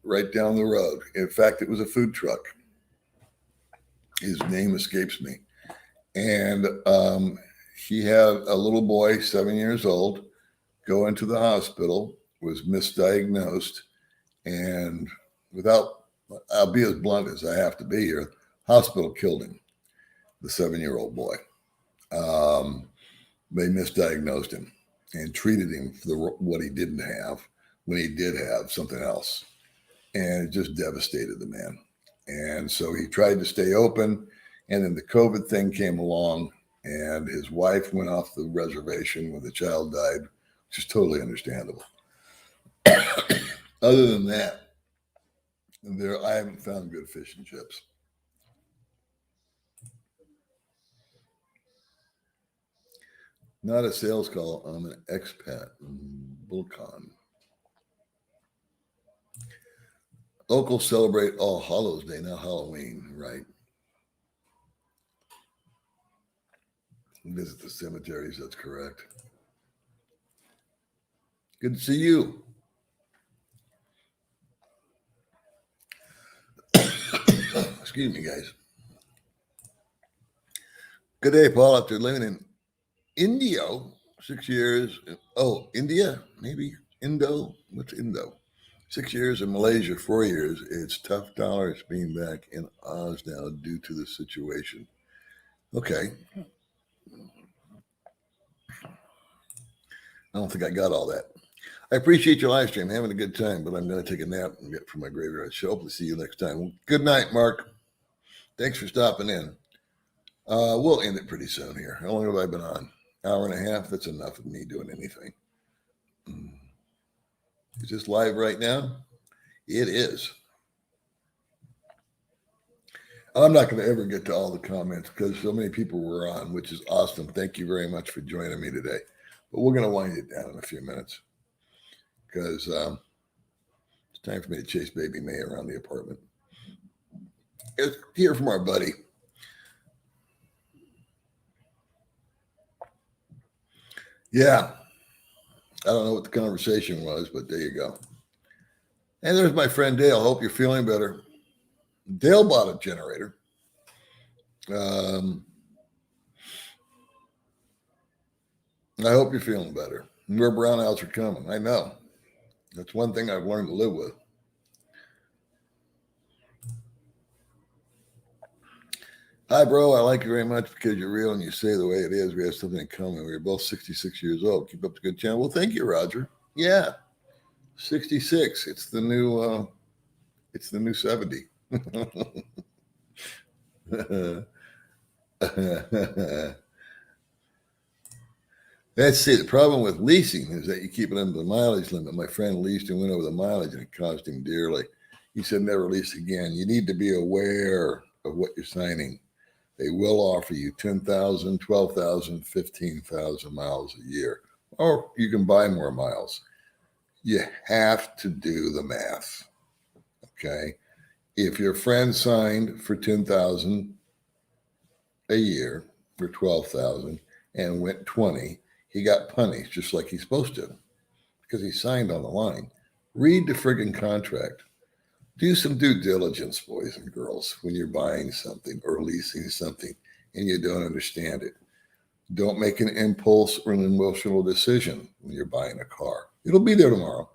right down the road. In fact, it was a food truck. His name escapes me. And he had a little boy, 7 years old, go into the hospital, was misdiagnosed, and I'll be as blunt as I have to be here, hospital killed him, the 7-year-old boy. They misdiagnosed him and treated him for what he didn't have when he did have something else. And it just devastated the man. And so he tried to stay open. And then the COVID thing came along and his wife went off the reservation when the child died, which is totally understandable. Other than that, I haven't found good fish and chips. Not a sales call. I'm an expat. Bullcon. Locals celebrate All Hallows Day, not Halloween, right? Visit the cemeteries. That's correct. Good to see you. Excuse me, guys. Good day, Paul. After living in India, 6 years. Oh, India? Maybe Indo? What's Indo? 6 years in Malaysia, 4 years. It's tough dollars being back in Oz now due to the situation. Okay. I don't think I got all that. I appreciate your live stream. Having a good time, but I'm going to take a nap and get for my graveyard show. Hopefully see you next time. Good night, Mark. Thanks for stopping in. We'll end it pretty soon here. How long have I been on? Hour and a half? That's enough of me doing anything. Is this live right now? It is. I'm not going to ever get to all the comments because so many people were on, which is awesome. Thank you very much for joining me today. But we're going to wind it down in a few minutes because it's time for me to chase baby May around the apartment. Let's hear from our buddy. Yeah. I don't know what the conversation was, but there you go. And there's my friend Dale. Hope you're feeling better. Dale bought a generator. I hope you're feeling better. More brownouts are coming. I know. That's one thing I've learned to live with. Hi, bro. I like you very much because you're real and you say the way it is. We have something in common. We're both 66 years old. Keep up the good channel. Well, thank you, Roger. Yeah, 66. It's the new 70. Let's see. The problem with leasing is that you keep it under the mileage limit. My friend leased and went over the mileage and it cost him dearly. He said, never lease again. You need to be aware of what you're signing. They will offer you 10,000, 12,000, 15,000 miles a year, or you can buy more miles. You have to do the math. Okay. If your friend signed for 10,000 a year for 12,000 and went 20, he got punished just like he's supposed to because he signed on the line. Read the friggin' contract. Do some due diligence, boys and girls, when you're buying something or leasing something and you don't understand it. Don't make an impulse or an emotional decision when you're buying a car. It'll be there tomorrow.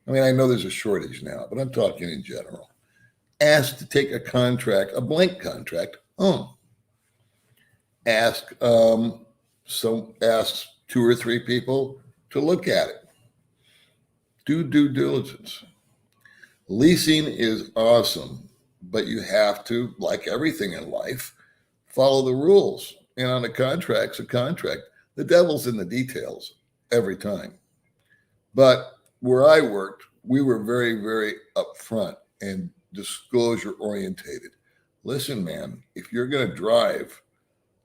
I mean, I know there's a shortage now, but I'm talking in general. Ask to take a contract, a blank contract, home. Ask ask 2 or 3 people to look at it. Do due diligence. Leasing is awesome, but you have to, like everything in life, follow the rules. And on a contract's a contract. The devil's in the details every time. But where I worked, we were very, very upfront and disclosure orientated. Listen, man, if you're going to drive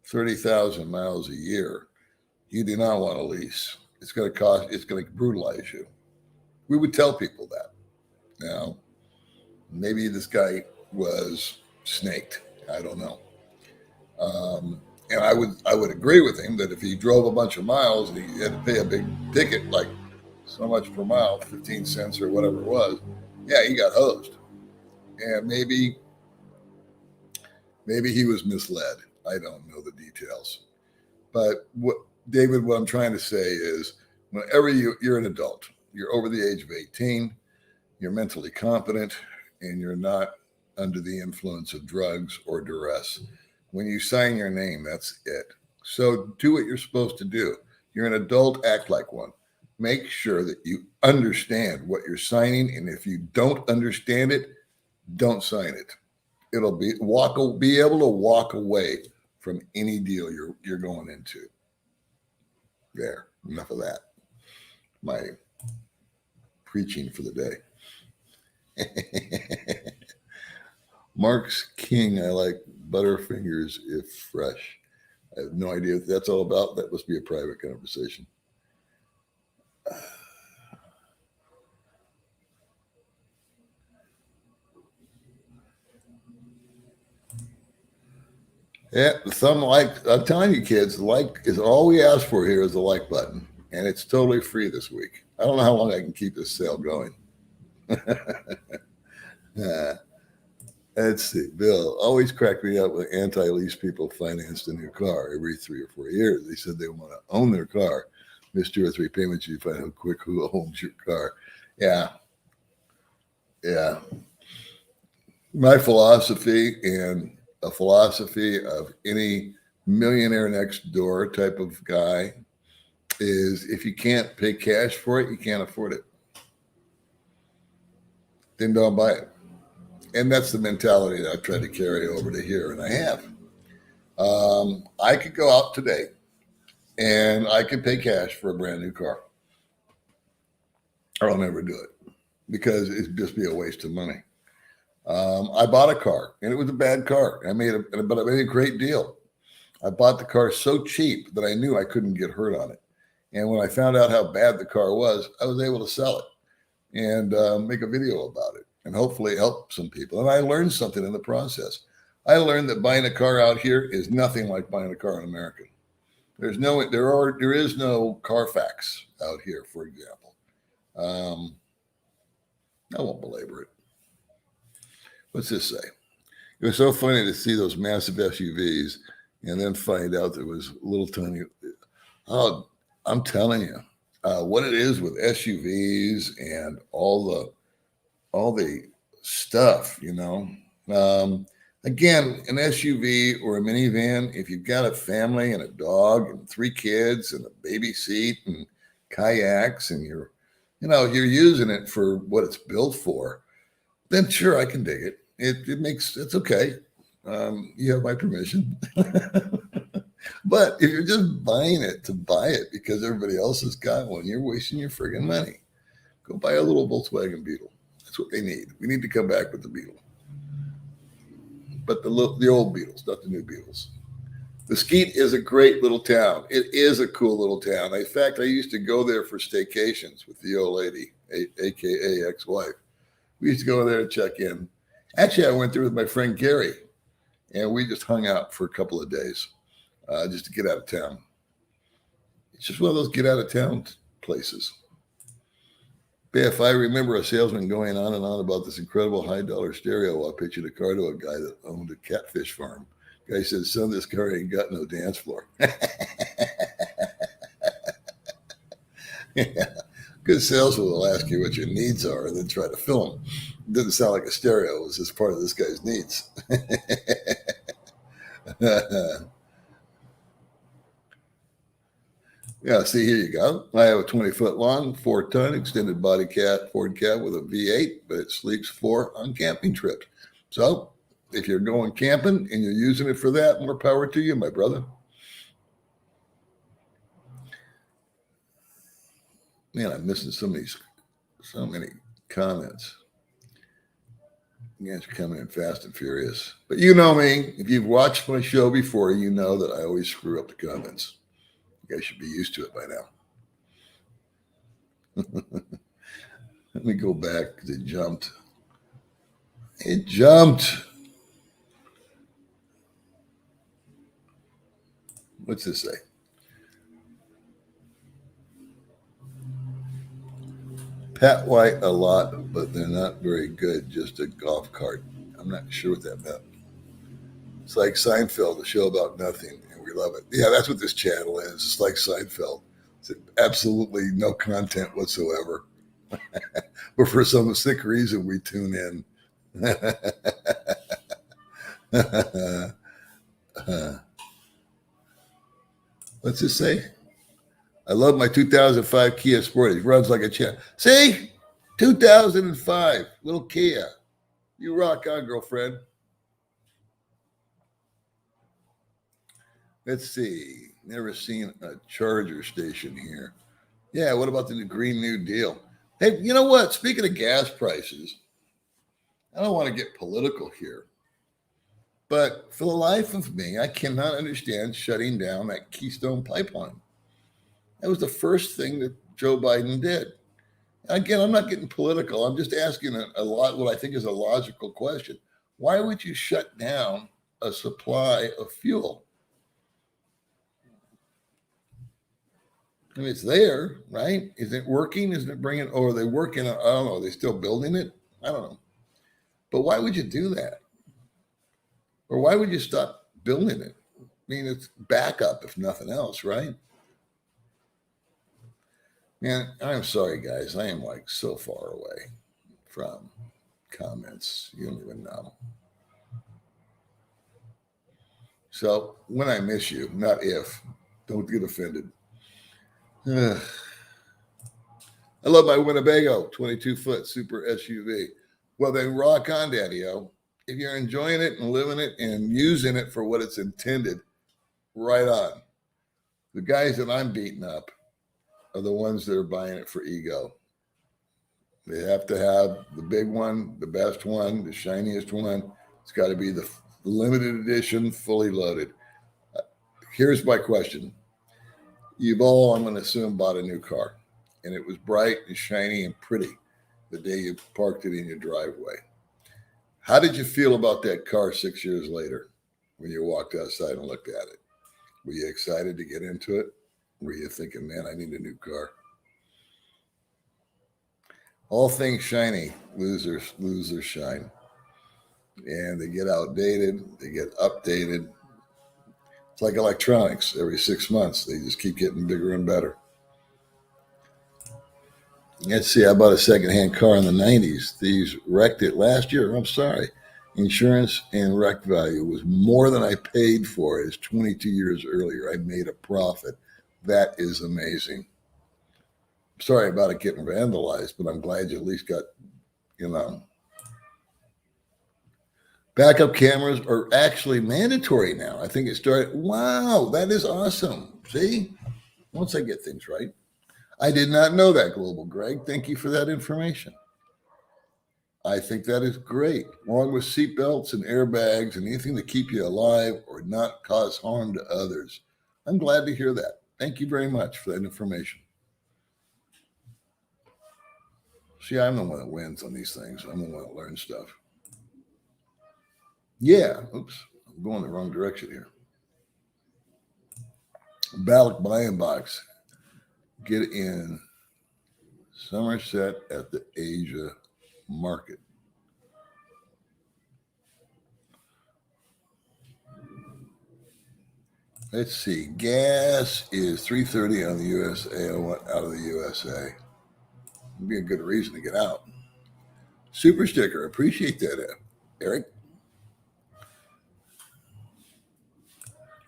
30,000 miles a year, you do not want to lease. It's going to brutalize you. We would tell people that. Now, maybe this guy was snaked. I don't know. And I would agree with him that if he drove a bunch of miles and he had to pay a big ticket, like so much per mile, 15 cents or whatever it was, yeah, he got hosed. And maybe he was misled. I don't know the details. But David, what I'm trying to say is whenever you're an adult, you're over the age of 18, you're mentally competent, and you're not under the influence of drugs or duress. When you sign your name, that's it. So do what you're supposed to do. You're an adult, act like one. Make sure that you understand what you're signing, and if you don't understand it, don't sign it. It'll be able to walk away from any deal you're going into. There, enough of that. My preaching for the day. Mark's King, I like Butterfingers if fresh. I have no idea what that's all about. That must be a private conversation. Yeah, I'm telling you kids, like is all we ask for here is the like button. And it's totally free this week. I don't know how long I can keep this sale going. Let's see. Bill always cracked me up when anti-lease people financed a new car every 3 or 4 years. They said they want to own their car. Miss 2 or 3 payments, you find out quick who owns your car. Yeah. My philosophy and a philosophy of any millionaire next door type of guy is if you can't pay cash for it, you can't afford it. Then don't buy it. And that's the mentality that I tried to carry over to here, and I have. I could go out today and I could pay cash for a brand new car. Or I'll never do it because it'd just be a waste of money. I bought a car and it was a bad car. But I made a great deal. I bought the car so cheap that I knew I couldn't get hurt on it. And when I found out how bad the car was, I was able to sell it and make a video about it and hopefully help some people. And I learned something in the process. I learned that buying a car out here is nothing like buying a car in America. There is no Carfax out here, for example. I won't belabor it. What's this say? It was so funny to see those massive SUVs and then find out there was little tiny. Oh, I'm telling you, what it is with SUVs and all the stuff, you know. Again, an SUV or a minivan, if you've got a family and a dog and 3 kids and a baby seat and kayaks and you're using it for what it's built for, then sure, I can dig it. It's okay. You have my permission. But if you're just buying it to buy it because everybody else has got one, you're wasting your friggin' money. Go buy a little Volkswagen Beetle. That's what they need. We need to come back with the Beetle. But the old Beetles, not the new Beetles. Mesquite is a great little town. It is a cool little town. In fact, I used to go there for staycations with the old lady, a.k.a. ex-wife. We used to go there to check in. Actually, I went there with my friend Gary, and we just hung out for a couple of days just to get out of town. It's just one of those get out of town places. If I remember a salesman going on and on about this incredible high dollar stereo while pitching a car to a guy that owned a catfish farm. Guy said, son, this car ain't got no dance floor. Yeah. Good salesman will ask you what your needs are and then try to fill them. It doesn't sound like a stereo was just part of this guy's needs. Yeah, see, here you go. I have a 20-foot long, 4-ton extended body Ford cab with a V8, but it sleeps 4 on camping trips. So if you're going camping and you're using it for that, more power to you, my brother. Man, I'm missing so many comments. You guys are coming in fast and furious. But you know me. If you've watched my show before, you know that I always screw up the comments. You guys should be used to it by now. Let me go back because it jumped. It jumped. What's this say? Pat White a lot, but they're not very good. Just a golf cart. I'm not sure what that meant. It's like Seinfeld, a show about nothing, and we love it. Yeah, that's what this channel is. It's like Seinfeld. It's absolutely no content whatsoever. But for some sick reason, we tune in. What's this say? I love my 2005 Kia Sportage. Runs like a champ. See? 2005. Little Kia. You rock on, girlfriend. Let's see. Never seen a charger station here. Yeah, what about the Green New Deal? Hey, you know what? Speaking of gas prices, I don't want to get political here. But for the life of me, I cannot understand shutting down that Keystone pipeline. That was the first thing that Joe Biden did. Again, I'm not getting political. I'm just asking what I think is a logical question. Why would you shut down a supply of fuel? I mean, it's there, right? Is it working? Isn't it bringing, or are they working? I don't know. Are they still building it? I don't know. But why would you do that? Or why would you stop building it? I mean, it's backup, if nothing else, right? Man, I'm sorry, guys. I am like so far away from comments. You don't even know. So when I miss you, not if, don't get offended. I love my Winnebago 22-foot super SUV. Well, then rock on, Daddy-O. If you're enjoying it and living it and using it for what it's intended, right on. The guys that I'm beating up are the ones that are buying it for ego. They have to have the big one, the best one, the shiniest one. It's got to be the limited edition, fully loaded. Here's my question. You've all, I'm going to assume, bought a new car, and it was bright and shiny and pretty the day you parked it in your driveway. How did you feel about that car 6 years later when you walked outside and looked at it? Were you excited to get into it? Were you thinking, man, I need a new car? All things shiny lose their shine, and they get outdated, they get updated. It's like electronics. Every 6 months, they just keep getting bigger and better. Let's see, I bought a secondhand car in the 90s. Thieves wrecked it last year. I'm sorry. Insurance and wreck value was more than I paid for it. It's 22 years earlier. I made a profit. That is amazing. Sorry about it getting vandalized, but I'm glad you at least got, backup cameras are actually mandatory now. I think it started. Wow, that is awesome. See, once I get things right. I did not know that, Global Greg. Thank you for that information. I think that is great, along with seatbelts and airbags and anything to keep you alive or not cause harm to others. I'm glad to hear that. Thank you very much for that information. See, I'm the one that wins on these things. I'm the one that learns stuff. Yeah, oops, I'm going the wrong direction here. Ballot buy-in box. Get in Somerset at the Asia market. Let's see. Gas is $3.30 on the USA. I want out of the USA. It'd be a good reason to get out. Super sticker. Appreciate that, Eric.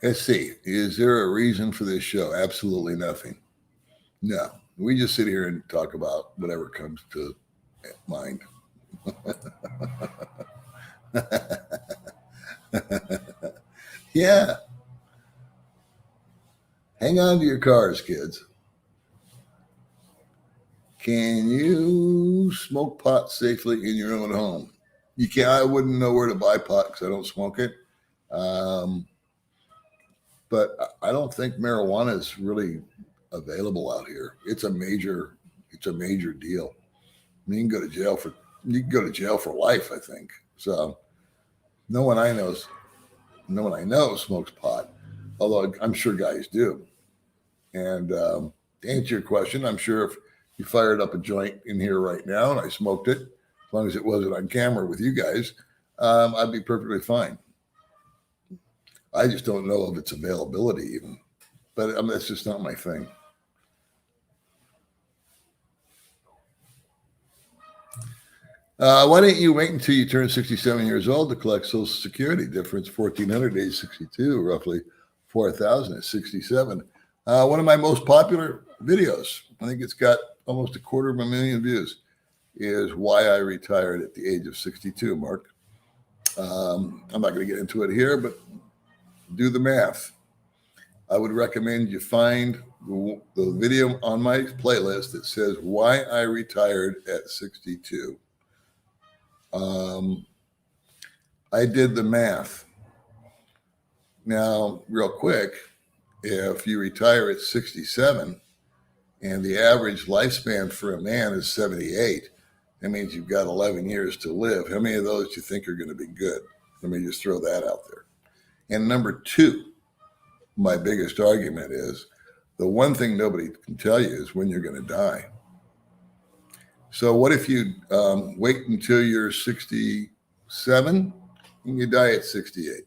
Let's see. Is there a reason for this show? Absolutely nothing. No. We just sit here and talk about whatever comes to mind. Yeah. Hang on to your cars, kids. Can you smoke pot safely in your own home? You can't. I wouldn't know where to buy pot because I don't smoke it. But I don't think marijuana is really available out here. It's a major deal. I mean, you can go to jail for life, I think. So no one I know smokes pot, although I'm sure guys do. And to answer your question, I'm sure if you fired up a joint in here right now and I smoked it, as long as it wasn't on camera with you guys, I'd be perfectly fine. I just don't know of its availability even, but that's just not my thing. Why don't you wait until you turn 67 years old to collect Social Security? Difference 1,400 age 62, roughly 4,000 at 67. One of my most popular videos, I think it's got almost 250,000 views, is why I retired at the age of 62, Mark. I'm not going to get into it here, but do the math. I would recommend you find the video on my playlist that says why I retired at 62. I did the math. Now, real quick, if you retire at 67 and the average lifespan for a man is 78, that means you've got 11 years to live. How many of those do you think are going to be good? Let me just throw that out there. And number two, my biggest argument is the one thing nobody can tell you is when you're going to die. So what if you wait until you're 67 and you die at 68?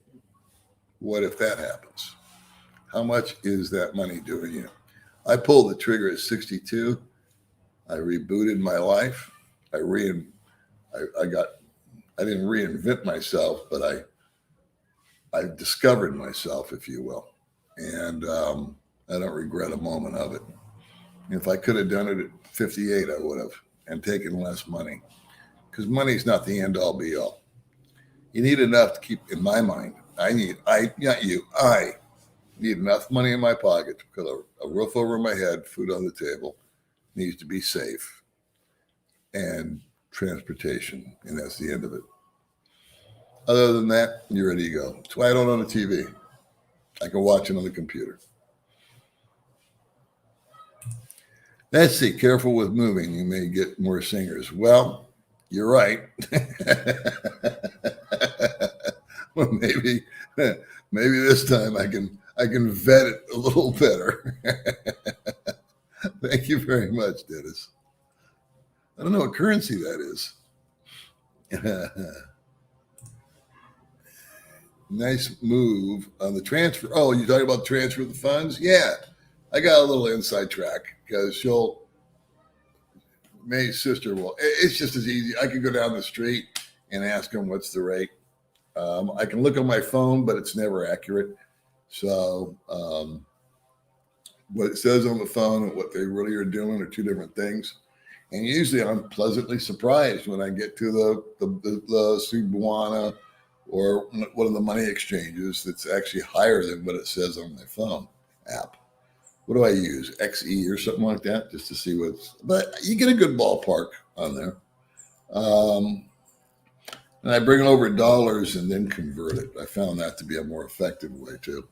What if that happens? How much is that money doing you? I pulled the trigger at 62. I rebooted my life. I didn't reinvent myself, but I discovered myself, if you will. And I don't regret a moment of it. If I could have done it at 58, I would have, and taken less money, because money's not the end all be all. You need enough to keep, in my mind, I need enough money in my pocket to put a roof over my head, food on the table, needs to be safe, and transportation, and that's the end of it. Other than that, you're ready to go. That's why I don't own a TV. I can watch it on the computer. Let's see. Careful with moving. You may get more singers. Well, you're right. Well, maybe this time I can vet it a little better. Thank you very much, Dennis. I don't know what currency that is. Nice move on the transfer. Oh, you talking about transfer of the funds? Yeah, I got a little inside track because May's sister will. It's just as easy. I can go down the street and ask them what's the rate. I can look on my phone, but it's never accurate. So what it says on the phone and what they really are doing are two different things. And usually I'm pleasantly surprised when I get to the Cebuana or one of the money exchanges that's actually higher than what it says on my phone app. What do I use? XE or something like that, just to see but you get a good ballpark on there. And I bring it over dollars and then convert it. I found that to be a more effective way too.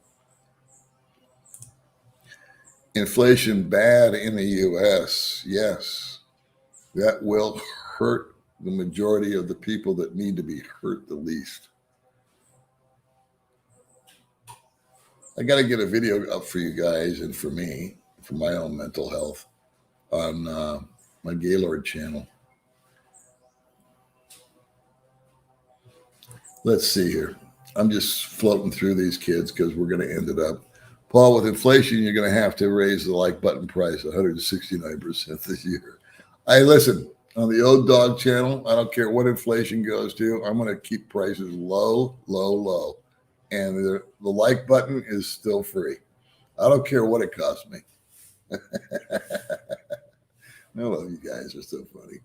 Inflation bad in the US. Yes, that will hurt the majority of the people that need to be hurt the least. I got to get a video up for you guys and for me, for my own mental health on my Gaylord channel. Let's see here. I'm just floating through these kids because we're going to end it up. Paul, with inflation, you're going to have to raise the like button price 169% this year. Listen, on the Old Dog channel, I don't care what inflation goes to. I'm going to keep prices low, low, low. And the like button is still free. I don't care what it costs me. I love you guys. You're so funny.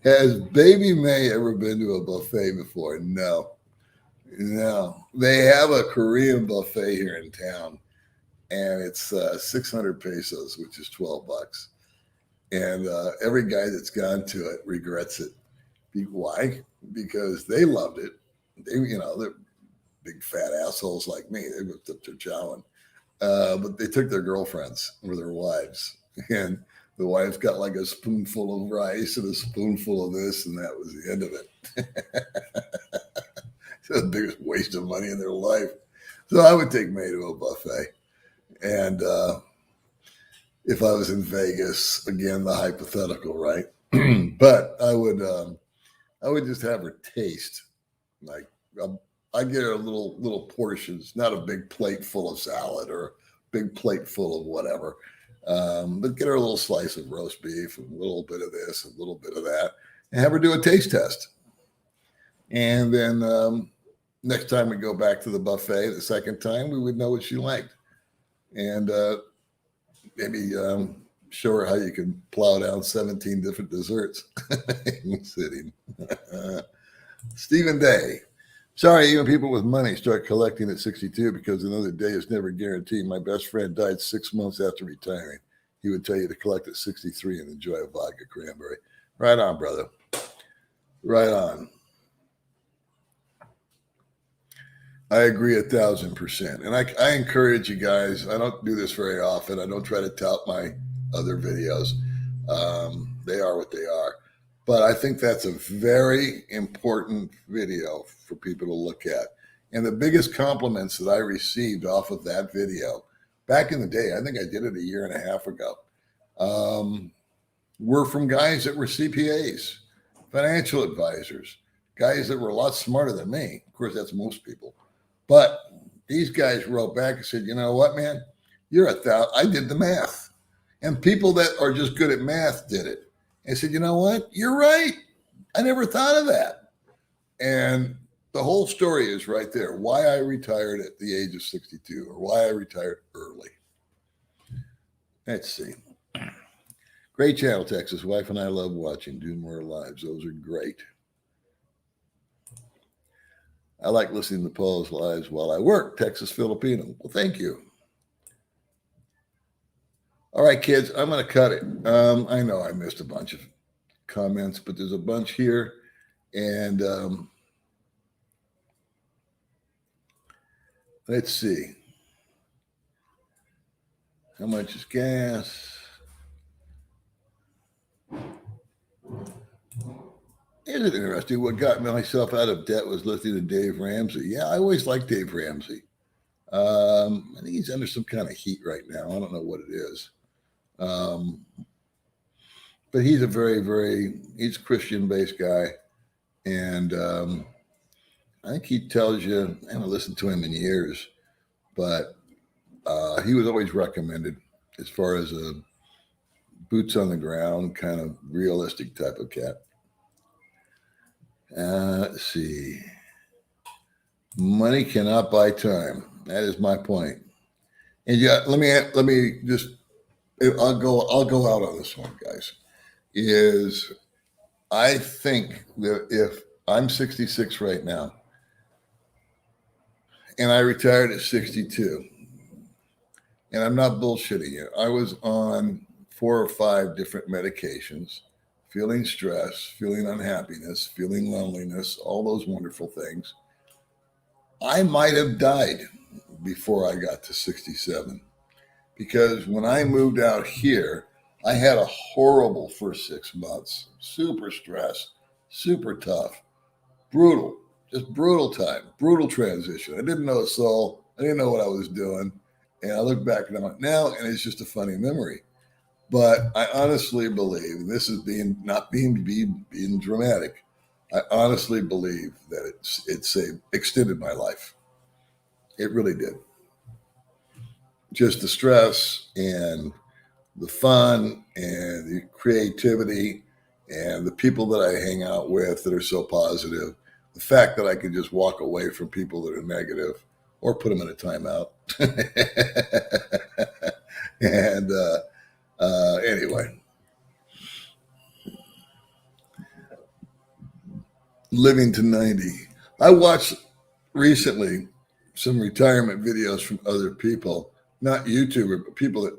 Has Baby May ever been to a buffet before? No. They have a Korean buffet here in town, and it's 600 pesos, which is $12. And every guy that's gone to it regrets it. Why? Because they loved it. They're big fat assholes like me. They whipped up their chowing. But they took their girlfriends or their wives, and the wives got like a spoonful of rice and a spoonful of this, and that was the end of it. It's the biggest waste of money in their life. So I would take May to a buffet. And if I was in Vegas, again, the hypothetical, right? But I would just have her taste. Like I get her little portions, not a big plate full of salad or a big plate full of whatever. But get her a little slice of roast beef, and a little bit of this, a little bit of that, and have her do a taste test. And then next time we go back to the buffet, the second time, we would know what she liked. And maybe show her how you can plow down 17 different desserts in sitting. Stephen Day. Sorry, even people with money start collecting at 62 because another day is never guaranteed. My best friend died 6 months after retiring. He would tell you to collect at 63 and enjoy a vodka cranberry. Right on, brother. Right on. I agree 1,000%. And I encourage you guys. I don't do this very often. I don't try to tout my other videos. They are what they are. But I think that's a very important video for people to look at. And the biggest compliments that I received off of that video, back in the day, I think I did it a year and a half ago, were from guys that were CPAs, financial advisors, guys that were a lot smarter than me. Of course, that's most people. But these guys wrote back and said, you know what, man? I did the math. And people that are just good at math did it. And said, you know what? You're right. I never thought of that. And the whole story is right there. Why I retired at the age of 62 or why I retired early. Let's see. Great channel, Texas. Wife and I love watching. Do more lives. Those are great. I like listening to Paul's lives while I work. Texas Filipino. Well, thank you. All right, kids, I'm going to cut it. I know I missed a bunch of comments, but there's a bunch here. And let's see. How much is gas? Isn't it interesting? What got myself out of debt was listening to Dave Ramsey. Yeah, I always liked Dave Ramsey. I think he's under some kind of heat right now. I don't know what it is. But he's a he's a Christian-based guy. And I think he tells you, I haven't listened to him in years, but he was always recommended as far as a boots on the ground, kind of realistic type of cat. Let's see. Money cannot buy time. That is my point. And yeah, let me just, I'll go out on this one, guys. Is I think that if I'm 66 right now and I retired at 62, and I'm not bullshitting you, I was on 4 or 5 different medications, feeling stress, feeling unhappiness, feeling loneliness, all those wonderful things. I might have died before I got to 67, because when I moved out here, I had a horrible first 6 months, super stressed, super tough, brutal, just brutal time, brutal transition. I didn't know a soul. I didn't know what I was doing. And I look back on it now, and it's just a funny memory. But I honestly believe, and this is not being dramatic, I honestly believe that it extended my life. It really did. Just the stress and the fun and the creativity and the people that I hang out with that are so positive. The fact that I can just walk away from people that are negative or put them in a timeout. And anyway, living to 90. I watched recently some retirement videos from other people, not YouTubers, but people that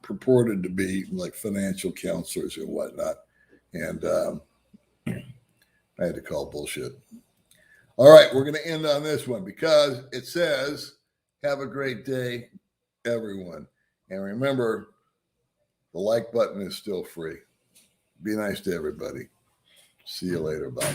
purported to be like financial counselors and whatnot. And I had to call bullshit. All right, we're going to end on this one because it says, have a great day, everyone. And remember, the like button is still free. Be nice to everybody. See you later. Bye.